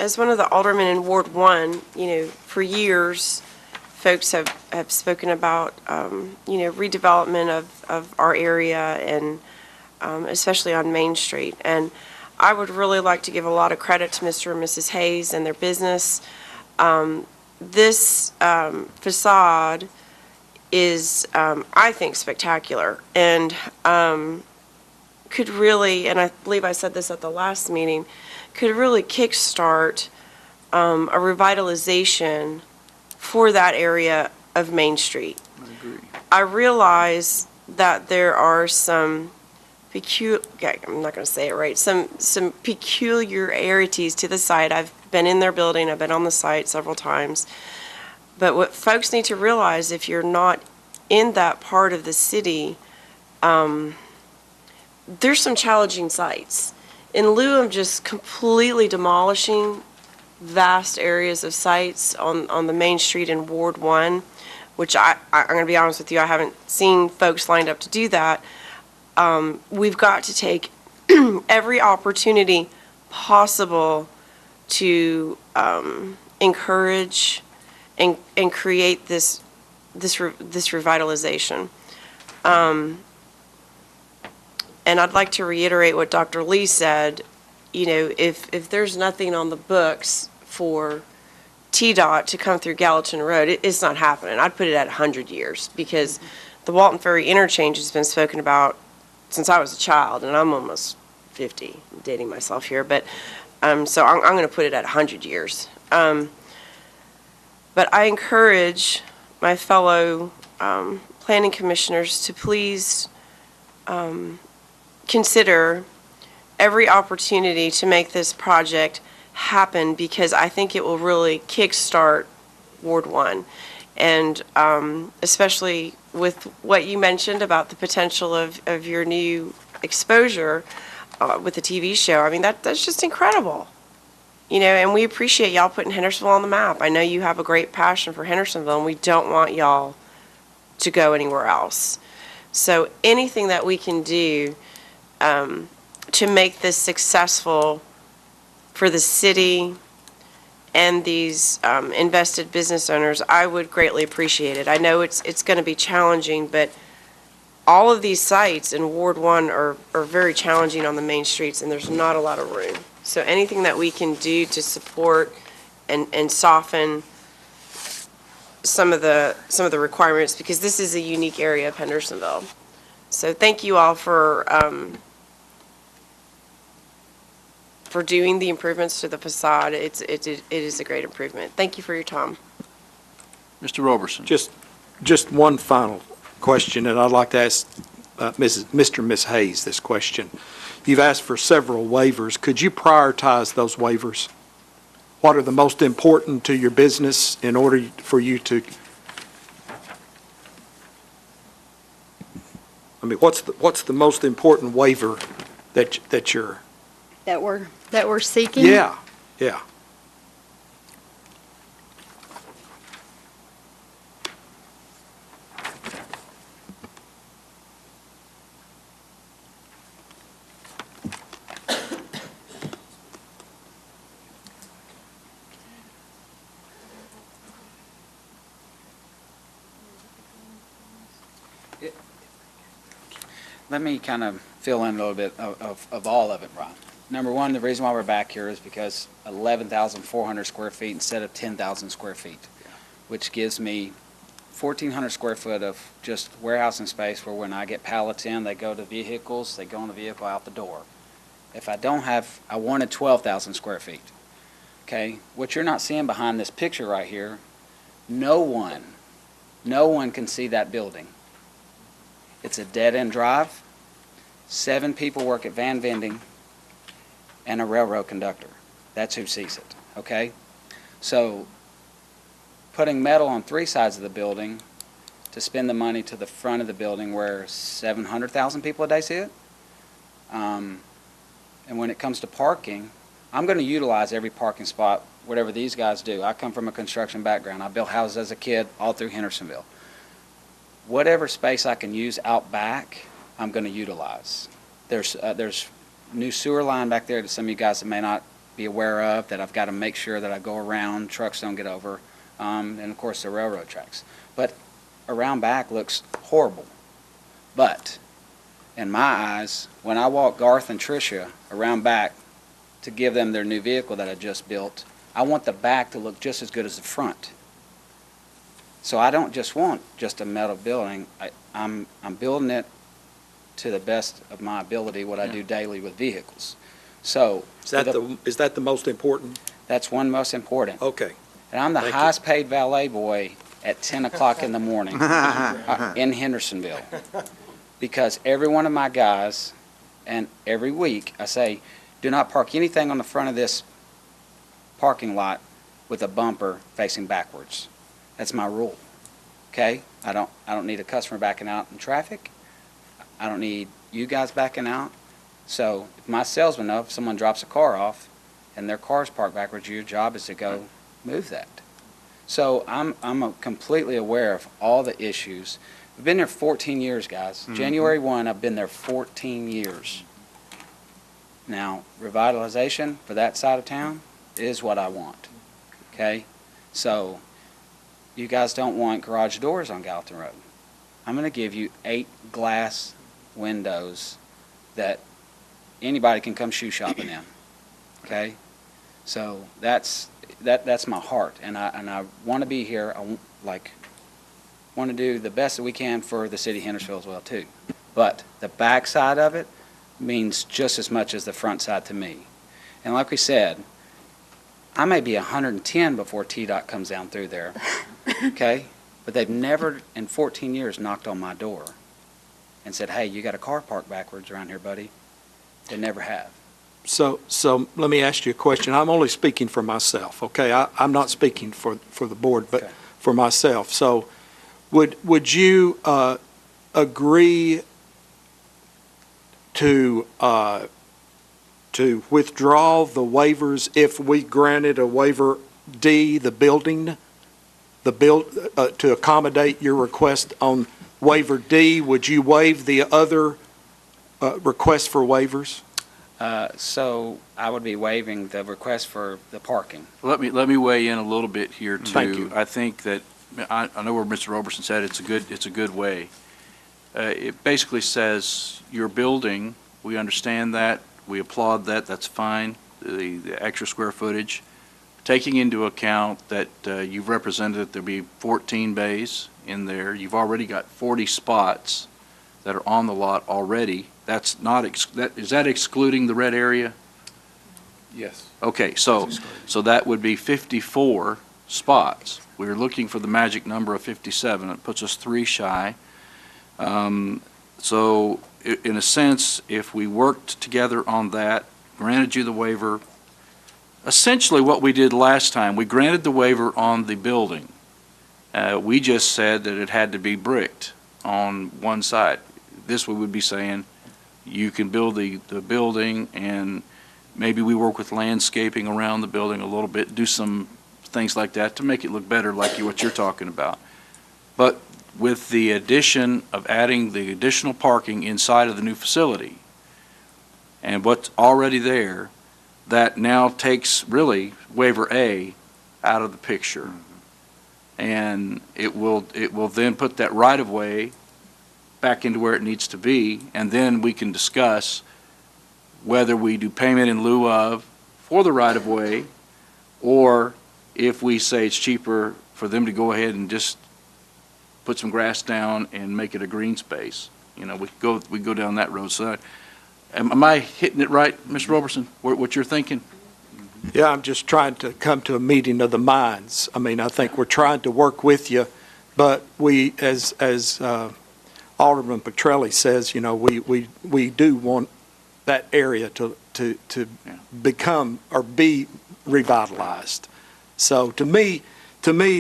[SPEAKER 13] As one of the aldermen in Ward 1, for years, folks have spoken about, redevelopment of our area and especially on Main Street. And I would really like to give a lot of credit to Mr. and Mrs. Hayes and their business. This facade is, I think, spectacular and could really, and I believe I said this at the last meeting, could really kickstart a revitalization for that area of Main Street.
[SPEAKER 1] I agree.
[SPEAKER 13] I realize that there are some I'm not going to say it right, some peculiarities to the site. I've been in their building, I've been on the site several times. But what folks need to realize, if you're not in that part of the city, there's some challenging sites. In lieu of just completely demolishing vast areas of sites on the main street in Ward 1, which I'm going to be honest with you, I haven't seen folks lined up to do that. We've got to take every opportunity possible to encourage and create this revitalization. And I'd like to reiterate what Dr. Lee said. You know, if there's nothing on the books for TDOT to come through Gallatin Road, it's not happening. I'd put it at 100 years, because the Walton Ferry interchange has been spoken about since I was a child, and I'm almost 50, I'm dating myself here, but so I'm going to put it at 100 years. But I encourage my fellow planning commissioners to please consider every opportunity to make this project happen, because I think it will really kickstart Ward 1. And especially with what you mentioned about the potential of your new exposure with the TV show. I mean, that's just incredible. You know, and we appreciate y'all putting Hendersonville on the map. I know you have a great passion for Hendersonville, and we don't want y'all to go anywhere else. So anything that we can do to make this successful for the city and these invested business owners, I would greatly appreciate it. I know it's going to be challenging, but all of these sites in Ward 1 are very challenging on the main streets, and there's not a lot of room. So anything that we can do to support and soften some of the requirements, because this is a unique area of Hendersonville. So thank you all for doing the improvements to the facade. It is a great improvement. Thank you for your time.
[SPEAKER 1] Mr. Roberson.
[SPEAKER 9] Just one final question, and I'd like to ask Mr. and Ms. Hayes this question. You've asked for several waivers. Could you prioritize those waivers? What are the most important to your business in order for you to, I mean, what's the most important waiver that you're?
[SPEAKER 6] That we're seeking?
[SPEAKER 9] Yeah.
[SPEAKER 14] Let me kind of fill in a little bit of all of it, Ron. Number one, the reason why we're back here is because 11,400 square feet instead of 10,000 square feet, which gives me 1,400 square foot of just warehousing space where when I get pallets in, they go to vehicles, they go in the vehicle out the door. If I don't have, I wanted 12,000 square feet. Okay, what you're not seeing behind this picture right here, no one can see that building. It's a dead-end drive. 7 people work at van vending and a railroad conductor. That's who sees it, okay? So putting metal on 3 sides of the building to spend the money to the front of the building where 700,000 people a day see it. And when it comes to parking, I'm going to utilize every parking spot, whatever these guys do. I come from a construction background. I built houses as a kid all through Hendersonville. Whatever space I can use out back, I'm going to utilize. There's new sewer line back there that some of you guys may not be aware of that I've got to make sure that I go around, trucks don't get over, and of course the railroad tracks. But around back looks horrible. But in my eyes, when I walk Garth and Tricia around back to give them their new vehicle that I just built, I want the back to look just as good as the front. So I don't just want just a metal building. I'm building it to the best of my ability, what I do daily with vehicles. So
[SPEAKER 9] Is that the most important?
[SPEAKER 14] That's one most important.
[SPEAKER 9] Okay.
[SPEAKER 14] And I'm the
[SPEAKER 9] Thank you.
[SPEAKER 14] highest paid valet boy at 10 o'clock in the morning in Hendersonville. Because every one of my guys, and every week, I say, do not park anything on the front of this parking lot with a bumper facing backwards. That's my rule. Okay? I don't need a customer backing out in traffic. I don't need you guys backing out. So if my salesmen know if someone drops a car off and their car's parked backwards, your job is to go move that. So I'm completely aware of all the issues. I've been there 14 years, guys. January 1, I've been there 14 years. Now, revitalization for that side of town is what I want. Okay? So you guys don't want garage doors on Gallatin Road. I'm going to give you 8 glass windows that anybody can come shoe shopping in. Okay? So that's my heart, and I want to be here. I want to do the best that we can for the city of Hendersonville as well too. But the back side of it means just as much as the front side to me. And like we said, I may be 110 before TDOT comes down through there. Okay? But they've never in 14 years knocked on my door and said, "Hey, you got a car parked backwards around here, buddy." They never have.
[SPEAKER 9] So let me ask you a question. I'm only speaking for myself, okay? I'm not speaking for the board, but
[SPEAKER 14] Okay.
[SPEAKER 9] for myself. So would you agree to withdraw the waivers if we granted a waiver D, the building, to accommodate your request on waiver D? Would you waive the other request for waivers?
[SPEAKER 14] So I would be waiving the request for the parking.
[SPEAKER 1] Let me weigh in a little bit here too.
[SPEAKER 9] Thank you.
[SPEAKER 1] I think that, I know where Mr. Roberson said it's a good way. It basically says your building, we understand that, we applaud that, that's fine, the extra square footage. Taking into account that you've represented that there'll be 14 bays in there, you've already got 40 spots that are on the lot already. That's not, is that excluding the red area?
[SPEAKER 4] Yes.
[SPEAKER 1] Okay, so that would be 54 spots. We're looking for the magic number of 57. It puts us 3 shy. So in a sense, if we worked together on that, granted you the waiver, essentially what we did last time, we granted the waiver on the building. We just said that it had to be bricked on one side. This we would be saying, you can build the building, and maybe we work with landscaping around the building a little bit, do some things like that to make it look better, like what you're talking about. But with the addition of adding the additional parking inside of the new facility and what's already there, that now takes really waiver A out of the picture. And it will then put that right-of-way back into where it needs to be, and then we can discuss whether we do payment in lieu of for the right-of-way, or if we say it's cheaper for them to go ahead and just put some grass down and make it a green space. You know, we go down that road. So am I hitting it right, Mr. Roberson, what you're thinking?
[SPEAKER 9] Yeah, I'm just trying to come to a meeting of the minds. I mean, I think we're trying to work with you, but we, as Alderman Petrelli says, you know, we do want that area to become or be revitalized. So to me, I'm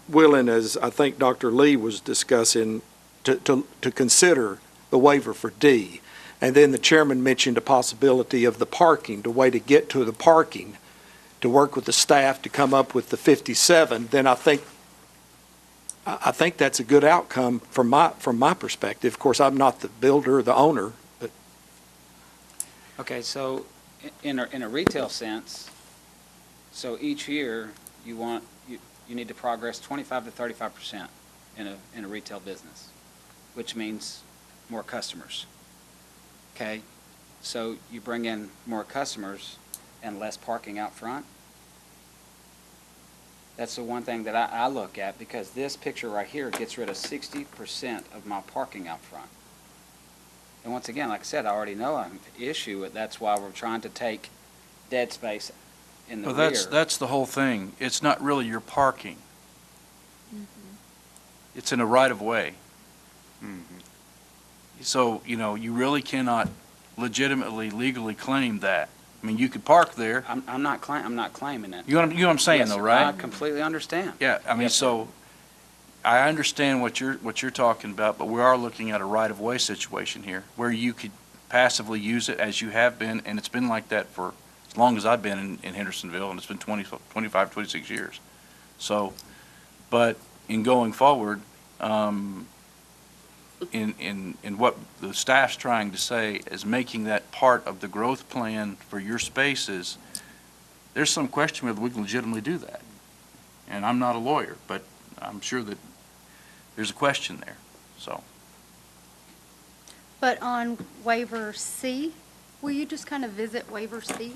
[SPEAKER 9] willing, as I think Dr. Lee was discussing, to consider the waiver for D. And then the chairman mentioned a possibility of the parking, the way to get to the parking, to work with the staff to come up with the 57. Then I think that's a good outcome from my perspective. Of course, I'm not the builder or the owner, but.
[SPEAKER 14] Okay, so in a retail sense, so each year you need to progress 25 to 35% in a retail business, which means more customers. Okay, so you bring in more customers and less parking out front. That's the one thing that I look at, because this picture right here gets rid of 60% of my parking out front. And once again, like I said, I already know I'm an issue with, that's why we're trying to take dead space in the
[SPEAKER 1] Well,
[SPEAKER 14] rear.
[SPEAKER 1] that's the whole thing. It's not really your parking. It's in a right-of-way. So, you really cannot legitimately, legally claim that. I mean, you could park there.
[SPEAKER 14] I'm not claiming it.
[SPEAKER 1] You know what I'm saying,
[SPEAKER 14] Yes,
[SPEAKER 1] though,
[SPEAKER 14] sir.
[SPEAKER 1] right?
[SPEAKER 14] I completely understand.
[SPEAKER 1] Yeah, I mean,
[SPEAKER 14] Yes, sir.
[SPEAKER 1] so, I understand what you're talking about, but we are looking at a right-of-way situation here, where you could passively use it as you have been, and it's been like that for as long as I've been in Hendersonville, and it's been 25, 26 years. So, but in going forward, in what the staff's trying to say is making that part of the growth plan for your spaces, there's some question whether we can legitimately do that. And I'm not a lawyer, but I'm sure that there's a question there, so.
[SPEAKER 6] But on waiver C, will you just kind of visit waiver C?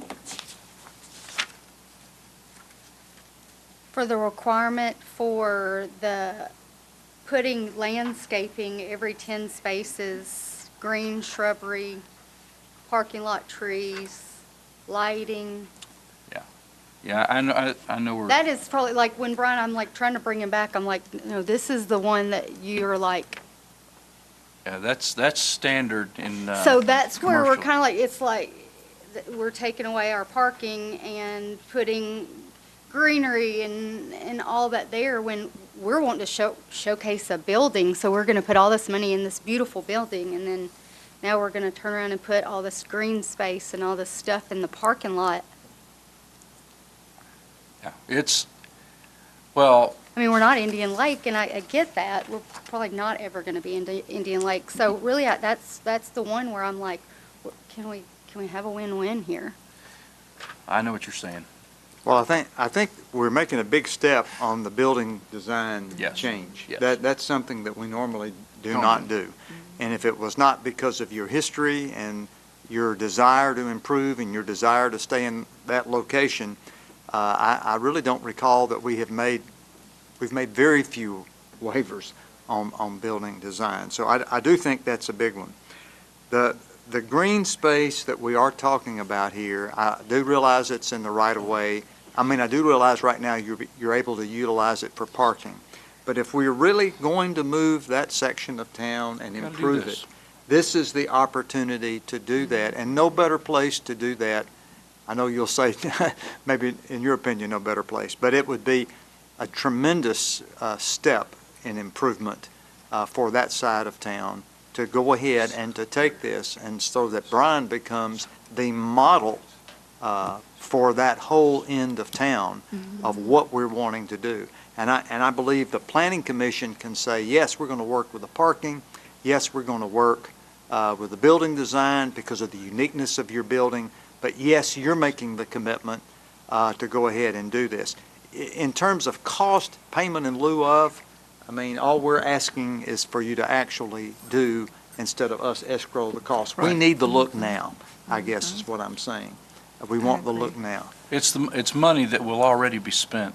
[SPEAKER 6] For the requirement for the putting landscaping every 10 spaces, green shrubbery, parking lot trees, lighting.
[SPEAKER 1] Yeah, I know we're.
[SPEAKER 6] That is probably, like, when Brian, I'm like trying to bring him back, I'm like, no, this is the one that you're like.
[SPEAKER 1] Yeah, that's standard in,
[SPEAKER 6] So that's where we're
[SPEAKER 1] commercial.
[SPEAKER 6] kind of like, it's like, we're taking away our parking and putting greenery and all that there when we're wanting to showcase a building. So we're going to put all this money in this beautiful building, and then now we're going to turn around and put all this green space and all this stuff in the parking lot.
[SPEAKER 1] Yeah, it's, well,
[SPEAKER 6] I mean, we're not Indian Lake, and I get that. We're probably not ever going to be Indian Lake. So really, that's the one where I'm like, can we have a win-win here?
[SPEAKER 1] I know what you're saying.
[SPEAKER 11] Well, I think we're making a big step on the building design
[SPEAKER 1] Yes.
[SPEAKER 11] change.
[SPEAKER 1] Yes.
[SPEAKER 11] That's something that we normally do not do. And if it was not because of your history and your desire to improve and your desire to stay in that location, I really don't recall that we've made very few waivers on building design. So I do think that's a big one. The green space that we are talking about here, I do realize it's in the right of way. I mean, I do realize right now you're able to utilize it for parking. But if we're really going to move that section of town and
[SPEAKER 1] Gotta do
[SPEAKER 11] improve
[SPEAKER 1] this.
[SPEAKER 11] it, this is the opportunity to do that, and no better place to do that. I know you'll say, maybe in your opinion, no better place, but it would be a tremendous step in improvement for that side of town to go ahead and to take this, and so that Bryan becomes the model for that whole end of town of what we're wanting to do. And I believe the Planning Commission can say, yes, we're going to work with the parking, yes, we're going to work with the building design because of the uniqueness of your building, but yes, you're making the commitment to go ahead and do this. In terms of cost, payment in lieu of, I mean, all we're asking is for you to actually do instead of us escrow the cost. We
[SPEAKER 1] Right.
[SPEAKER 11] need the look now, I guess is what I'm saying. We want the look now.
[SPEAKER 1] It's money that will already be spent,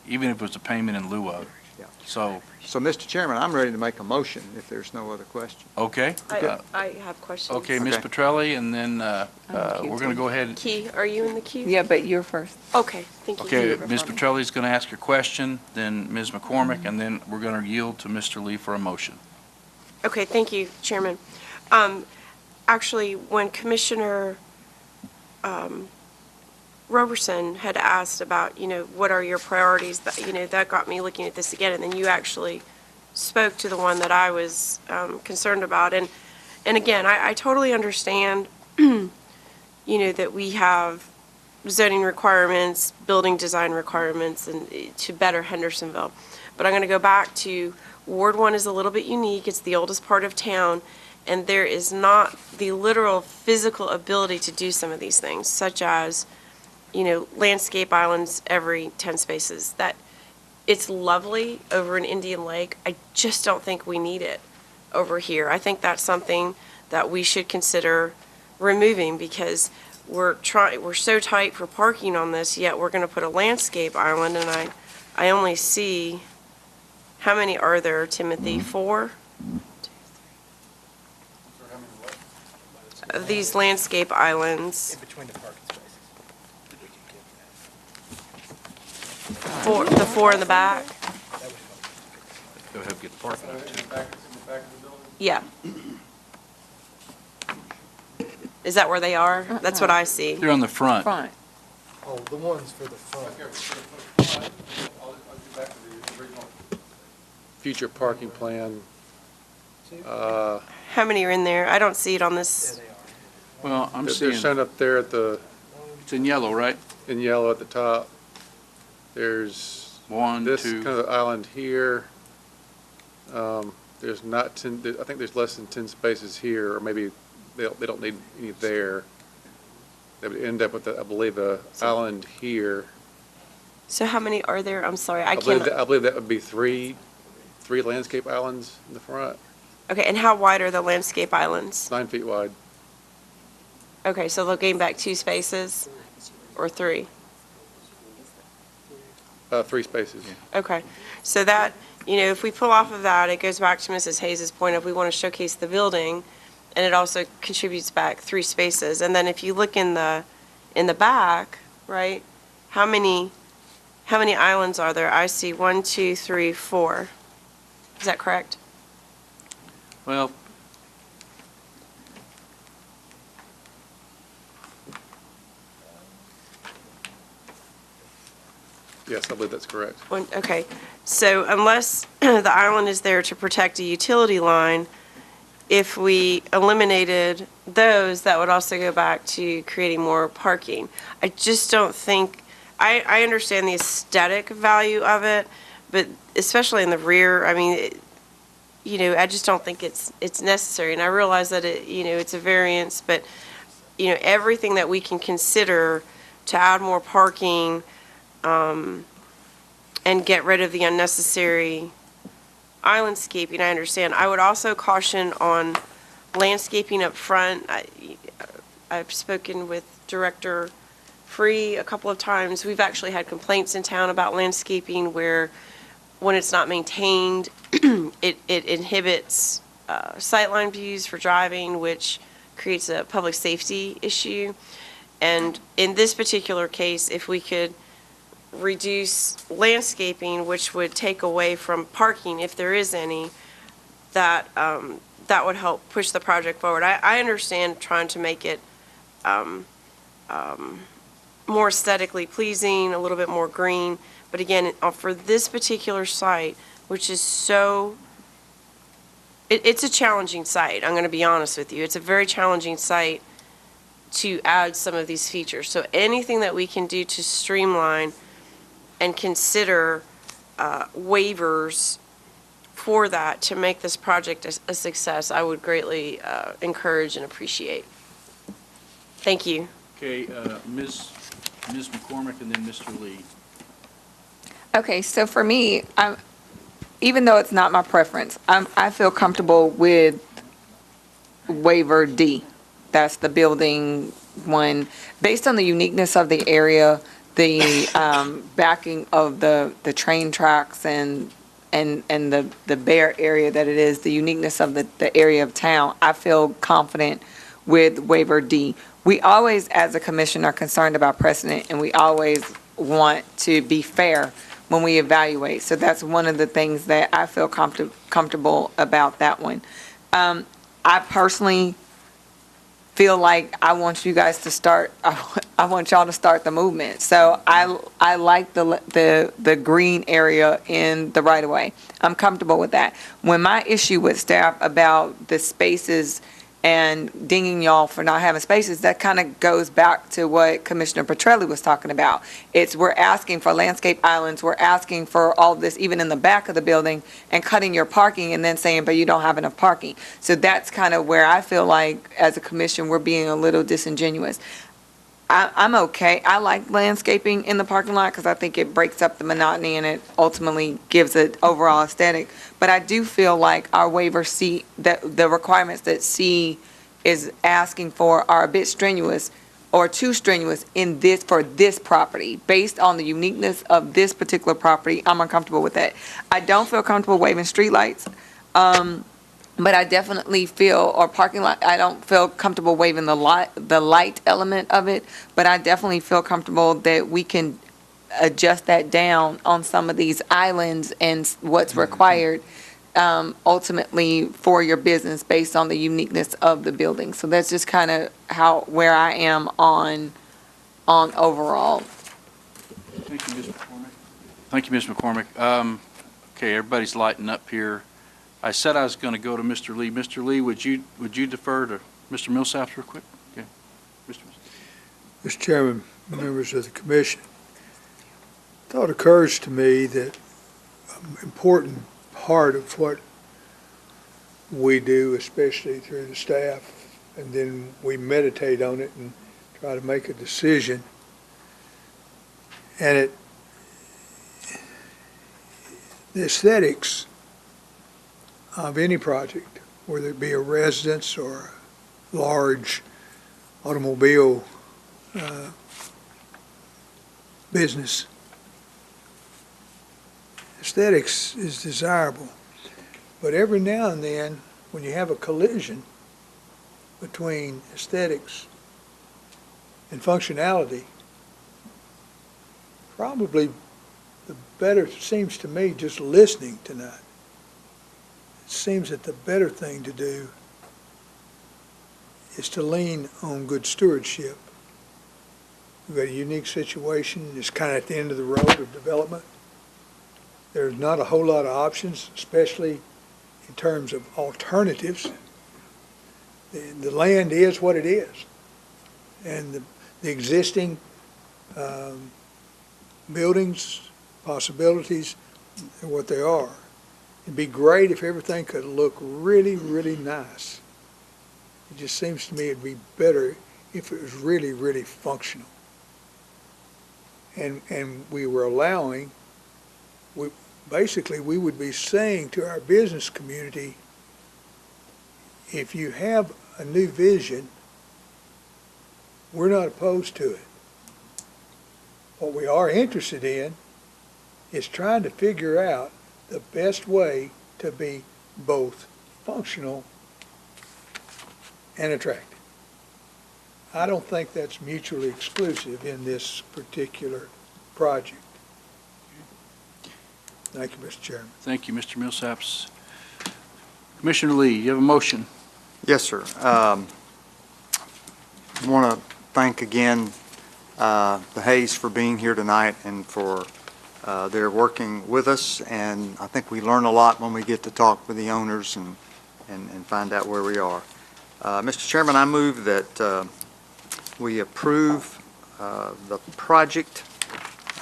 [SPEAKER 1] even if it was a payment in lieu of.
[SPEAKER 11] Yeah.
[SPEAKER 1] So,
[SPEAKER 11] So, Mr. Chairman, I'm ready to make a motion if there's no other question.
[SPEAKER 1] okay.
[SPEAKER 13] I have questions.
[SPEAKER 1] Okay, Ms.
[SPEAKER 11] Okay.
[SPEAKER 1] Petrelli, and then
[SPEAKER 8] queue
[SPEAKER 1] we're going to go ahead.
[SPEAKER 13] Key, are you in the queue?
[SPEAKER 8] Yeah, but you're first.
[SPEAKER 13] Okay, thank you.
[SPEAKER 1] Okay, Ms. Petrelli's going to ask your question, then Ms. McCormick, and then we're going to yield to Mr. Lee for a motion.
[SPEAKER 13] Okay, thank you, Chairman. Actually, when Commissioner Roberson had asked about, what are your priorities, that got me looking at this again, and then you actually spoke to the one that I was concerned about. And again, I totally understand, that we have zoning requirements, building design requirements, and to better Hendersonville. But I'm going to go back to Ward 1 is a little bit unique. It's the oldest part of town, and there is not the literal physical ability to do some of these things, such as, landscape islands every 10 spaces. That it's lovely over in Indian Lake. I just don't think we need it over here. I think that's something that we should consider removing because we're so tight for parking on this, yet we're going to put a landscape island, and I only see, how many are there, Timothy? 4? of these landscape islands,
[SPEAKER 3] Between the parking spaces.
[SPEAKER 13] the four in the back?
[SPEAKER 1] Go ahead and get the parking lot too.
[SPEAKER 13] Yeah. Is that where they are? That's what I see.
[SPEAKER 1] They're on the front.
[SPEAKER 8] Front.
[SPEAKER 3] Oh, the ones for the front.
[SPEAKER 4] Future parking plan,
[SPEAKER 13] How many are in there? I don't see it on this.
[SPEAKER 1] Well, I'm
[SPEAKER 4] they're
[SPEAKER 1] seeing,
[SPEAKER 4] shown up there at
[SPEAKER 1] it's in yellow, right?
[SPEAKER 4] in yellow at the top. There's
[SPEAKER 1] One,
[SPEAKER 4] this
[SPEAKER 1] two.
[SPEAKER 4] kind of island here. There's not 10, I think there's less than 10 spaces here, or maybe they don't need any there. They would end up with, I believe, a island here.
[SPEAKER 13] So how many are there? I'm sorry, I
[SPEAKER 4] I believe
[SPEAKER 13] can't.
[SPEAKER 4] I believe that would be three landscape islands in the front,
[SPEAKER 13] Okay, and how wide are the landscape islands?
[SPEAKER 4] 9 feet wide.
[SPEAKER 13] Okay, so they'll gain back 2 spaces or 3?
[SPEAKER 4] 3 spaces.
[SPEAKER 13] Okay, so that, if we pull off of that, it goes back to Mrs. Hayes' point of we want to showcase the building, and it also contributes back 3 spaces. And then if you look in the back, right, how many islands are there? I see 1, 2, 3, 4. Is that correct?
[SPEAKER 1] Well,
[SPEAKER 4] Yes, I believe that's correct.
[SPEAKER 13] Okay, so unless the island is there to protect a utility line, if we eliminated those, that would also go back to creating more parking. I just don't think, I understand the aesthetic value of it, but especially in the rear, I mean, I just don't think it's necessary. And I realize that it's a variance, but, everything that we can consider to add more parking, and get rid of the unnecessary islandscaping, I understand. I would also caution on landscaping up front. I've spoken with Director Free a couple of times. We've actually had complaints in town about landscaping where when it's not maintained, it inhibits sightline views for driving, which creates a public safety issue. And in this particular case, if we could reduce landscaping, which would take away from parking, if there is any, that would help push the project forward. I understand trying to make it more aesthetically pleasing, a little bit more green, but again, for this particular site, which is so, it's a challenging site, I'm going to be honest with you. It's a very challenging site to add some of these features. So anything that we can do to streamline and consider waivers for that to make this project a success, I would greatly encourage and appreciate. Thank you.
[SPEAKER 1] okay, Ms. McCormick and then Mr. Lee.
[SPEAKER 8] Okay, so for me, even though it's not my preference, I feel comfortable with waiver D. That's the building one. Based on the uniqueness of the area, the backing of the train tracks and the bare area that it is, the uniqueness of the area of town, I feel confident with waiver D. We always, as a commission, are concerned about precedent, and we always want to be fair when we evaluate. So that's one of the things that I feel comfortable about that one. I personally feel like I want you guys to start, I want y'all to start the movement. So I like the green area in the right of way. I'm comfortable with that. When my issue with staff about the spaces and dinging y'all for not having spaces, that kind of goes back to what Commissioner Petrelli was talking about. We're asking for landscape islands, we're asking for all this, even in the back of the building, and cutting your parking and then saying, but you don't have enough parking. So that's kind of where I feel like, as a commission, we're being a little disingenuous. I'm okay. I like landscaping in the parking lot because I think it breaks up the monotony and it ultimately gives it overall aesthetic. But I do feel like our waiver C, that the requirements that C is asking for are a bit strenuous or too strenuous for this property. Based on the uniqueness of this particular property, I'm uncomfortable with that. I don't feel comfortable waiving streetlights. But I definitely feel, or parking lot, I don't feel comfortable waiving the light element of it, but I definitely feel comfortable that we can adjust that down on some of these islands and what's required ultimately for your business based on the uniqueness of the building. So that's just kind of where I am on overall.
[SPEAKER 1] Thank you, Ms. McCormick. Thank you, Ms. McCormick. Okay, everybody's lighting up here. I said I was going to go to Mr. Lee. Mr. Lee, would you defer to Mr. Millsap real quick? Okay.
[SPEAKER 15] Mr. Chairman, members of the commission, thought occurs to me that an important part of what we do, especially through the staff, and then we meditate on it and try to make a decision. And the aesthetics of any project, whether it be a residence or a large automobile business, aesthetics is desirable. But every now and then, when you have a collision between aesthetics and functionality, probably the better, seems to me, just listening tonight, it seems that the better thing to do is to lean on good stewardship. We've got a unique situation. It's kind of at the end of the road of development. There's not a whole lot of options, especially in terms of alternatives. The land is what it is. And the existing buildings, possibilities, are what they are. It'd be great if everything could look really, really nice. It just seems to me it'd be better if it was really, really functional. And we were allowing, basically we would be saying to our business community, if you have a new vision, we're not opposed to it. What we are interested in is trying to figure out the best way to be both functional and attractive. I don't think that's mutually exclusive in this particular project. Thank you, Mr. Chairman.
[SPEAKER 1] Thank you, Mr. Millsaps. Commissioner Lee, you have a motion.
[SPEAKER 11] Yes, sir. I want to thank again the Hayes for being here tonight and for their working with us. And I think we learn a lot when we get to talk with the owners and find out where we are. Mr. Chairman, I move that we approve the project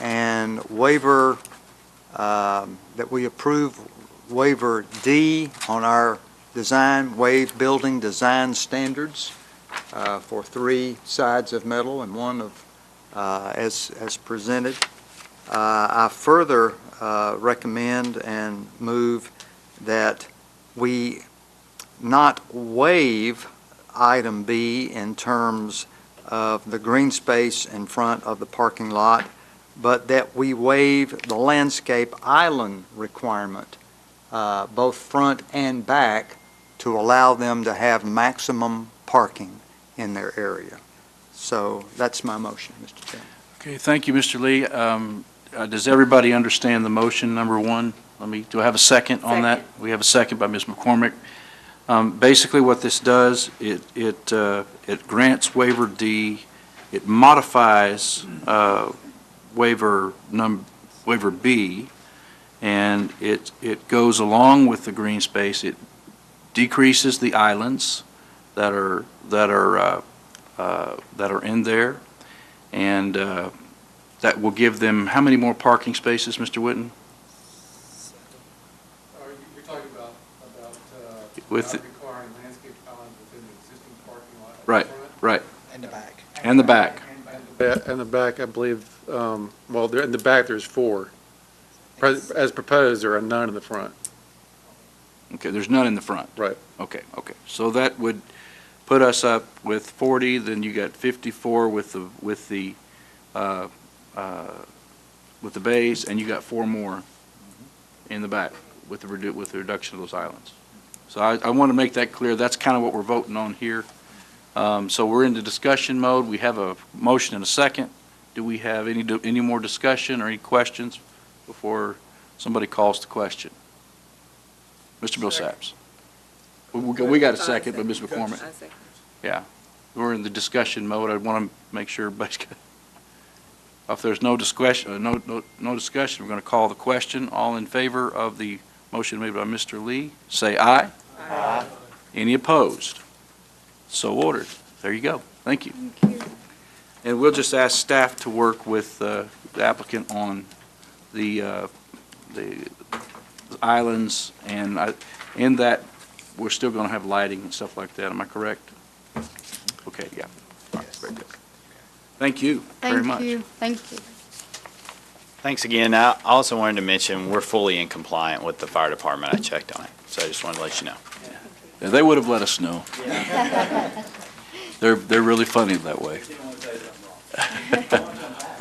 [SPEAKER 11] and waiver, that we approve waiver D on our building design standards for 3 sides of metal and 1 of as presented. I further recommend and move that we not waive item B in terms of the green space in front of the parking lot, but that we waive the landscape island requirement, both front and back, to allow them to have maximum parking in their area. So that's my motion, Mr. Chairman.
[SPEAKER 1] Okay, thank you, Mr. Lee. Does everybody understand the motion, number 1? Do I have a second on that? We have a second by Ms. McCormick. Basically what this does, it grants waiver D, it modifies waiver B, and it goes along with the green space. It decreases the islands that are in there, and that will give them how many more parking spaces, Mr. Witten?
[SPEAKER 4] You're talking about
[SPEAKER 1] With
[SPEAKER 4] not requiring landscape islands within the existing parking lot?
[SPEAKER 1] Right, right.
[SPEAKER 11] And the back.
[SPEAKER 1] And the back.
[SPEAKER 4] And the back, I believe, well, in the back, there's 4. As proposed, there are none in the front.
[SPEAKER 1] Okay, there's none in the front.
[SPEAKER 4] Right.
[SPEAKER 1] Okay. So that would put us up with 40, then you got 54 with the bays, and you got 4 more in the back with the reduction of those islands. So I want to make that clear. That's kind of what we're voting on here. So we're into discussion mode. We have a motion and a second. Do we have any more discussion or any questions before somebody calls the question? Mr. Bill Saps. We got a second, but Ms. McCormick. Yeah, we're in the discussion mode. I want to make sure everybody's got, if there's no discussion, no discussion, we're going to call the question. All in favor of the motion made by Mr. Lee, say aye. Aye. Any opposed? So ordered. There you go. Thank you.
[SPEAKER 8] Thank you.
[SPEAKER 1] And we'll just ask staff to work with the applicant on the islands, and in that, we're still going to have lighting and stuff like that. Am I correct? Okay, yeah. All right, very good. Thank you very much.
[SPEAKER 6] Thank you.
[SPEAKER 5] Thanks again. I also wanted to mention, we're fully in compliant with the fire department. I checked on it, so I just wanted to let you know.
[SPEAKER 1] Yeah, they would have let us know. They're really funny that way.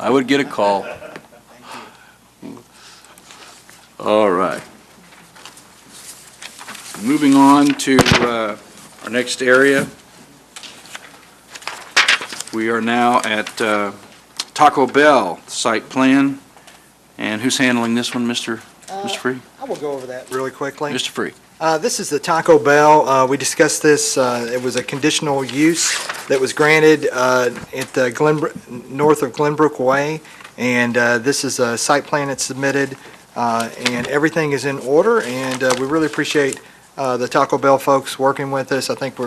[SPEAKER 1] I would get a call. All right. Moving on to our next area. We are now at Taco Bell site plan. And who's handling this one, Mr. Free?
[SPEAKER 3] I will go over that really quickly.
[SPEAKER 1] Mr. Free.
[SPEAKER 3] This is the Taco Bell. We discussed this. It was a conditional use that was granted at north of Glenbrook Way. And this is a site plan that's submitted, and everything is in order. And we really appreciate the Taco Bell folks working with us. I think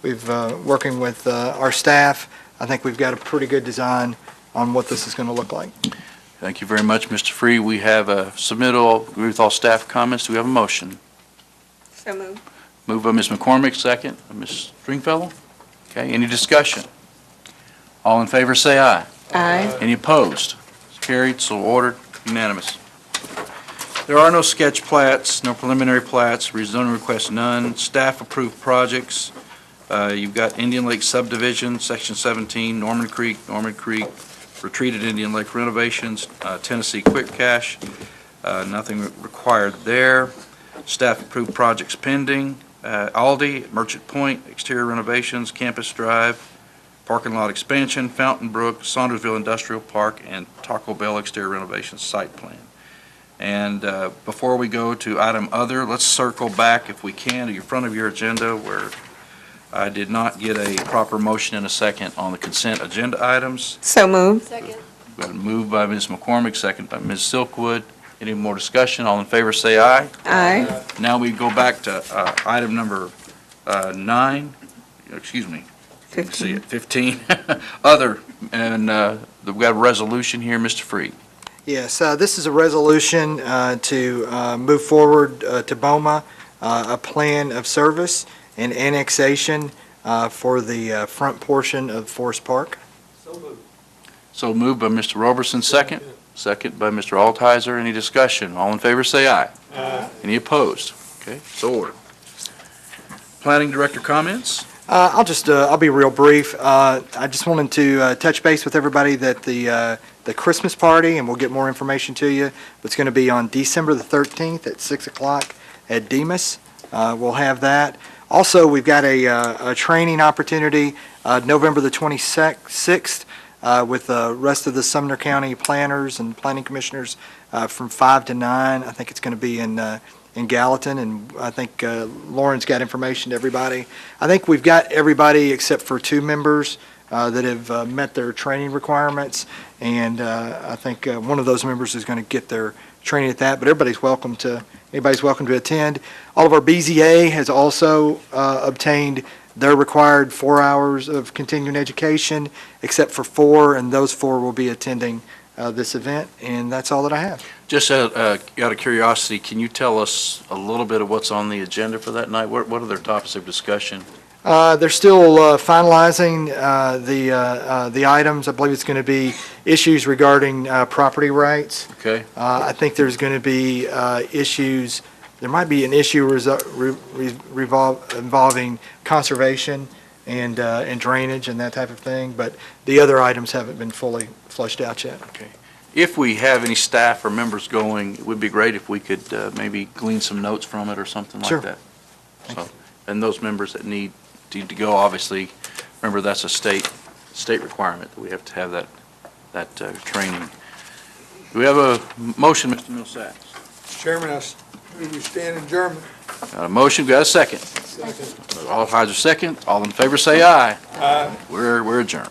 [SPEAKER 3] we've working with our staff. I think we've got a pretty good design on what this is going to look like.
[SPEAKER 1] Thank you very much, Mr. Free. We have a submittal, agree with all staff comments. Do we have a motion?
[SPEAKER 8] So moved.
[SPEAKER 1] Moved by Ms. McCormick, second by Ms. Stringfellow. Okay, any discussion? All in favor, say aye.
[SPEAKER 8] Aye.
[SPEAKER 1] Any opposed? Carried, so ordered, unanimous. There are no sketch plats, no preliminary plats, rezoning requests, none. Staff approved projects. You've got Indian Lake subdivision, section 17, Norman Creek, retreated Indian Lake renovations, Tennessee quick cash, nothing required there. Staff approved projects pending, Aldi, Merchant Point, exterior renovations, Campus Drive, parking lot expansion, Fountain Brook, Saundersville Industrial Park, and Taco Bell exterior renovations site plan. And before we go to item other, let's circle back, if we can, to your front of your agenda where I did not get a proper motion and a second on the consent agenda items.
[SPEAKER 8] So moved.
[SPEAKER 6] Second.
[SPEAKER 1] Got a move by Ms. McCormick, second by Ms. Silkwood. Any more discussion? All in favor, say aye.
[SPEAKER 8] Aye.
[SPEAKER 1] Now we go back to item number 9, excuse me. See it, 15, other, and we've got a resolution here, Mr. Free.
[SPEAKER 3] Yes, this is a resolution to move forward to BOMA, a plan of service and annexation for the front portion of Forest Park.
[SPEAKER 1] So moved by Mr. Roberson, second. Second by Mr. Altizer. Any discussion? All in favor, say aye. Aye. Any opposed? Okay, so ordered. Planning Director comments?
[SPEAKER 3] I'll be real brief. I just wanted to touch base with everybody that the Christmas party, and we'll get more information to you, but it's going to be on December the 13th at 6 o'clock at Demas. We'll have that. Also, we've got a training opportunity November the 26th with the rest of the Sumner County planners and planning commissioners from 5 to 9. I think it's going to be in Gallatin, and I think Lauren's got information to everybody. I think we've got everybody except for 2 members that have met their training requirements, and I think one of those members is going to get their training at that, but anybody's welcome to attend. All of our BZA has also obtained their required 4 hours of continuing education, except for 4, and those 4 will be attending this event, and that's all that I have.
[SPEAKER 1] Just out of curiosity, can you tell us a little bit of what's on the agenda for that night? What are their topics of discussion?
[SPEAKER 3] They're still finalizing the items. I believe it's going to be issues regarding property rights.
[SPEAKER 1] Okay.
[SPEAKER 3] I think there's going to be issues. There might be an issue involving conservation and drainage and that type of thing, but the other items haven't been fully fleshed out yet.
[SPEAKER 1] Okay. If we have any staff or members going, it would be great if we could maybe glean some notes from it or something like
[SPEAKER 3] Sure.
[SPEAKER 1] that. So, and those members that need to go, obviously, remember, that's a state requirement that we have to have that training. Do we have a motion, Mr. Millsap?
[SPEAKER 15] Chairman, we stand adjourned.
[SPEAKER 1] Got a motion, got a second. All ayes are second. All in favor say aye.
[SPEAKER 15] Aye.
[SPEAKER 1] We're adjourned.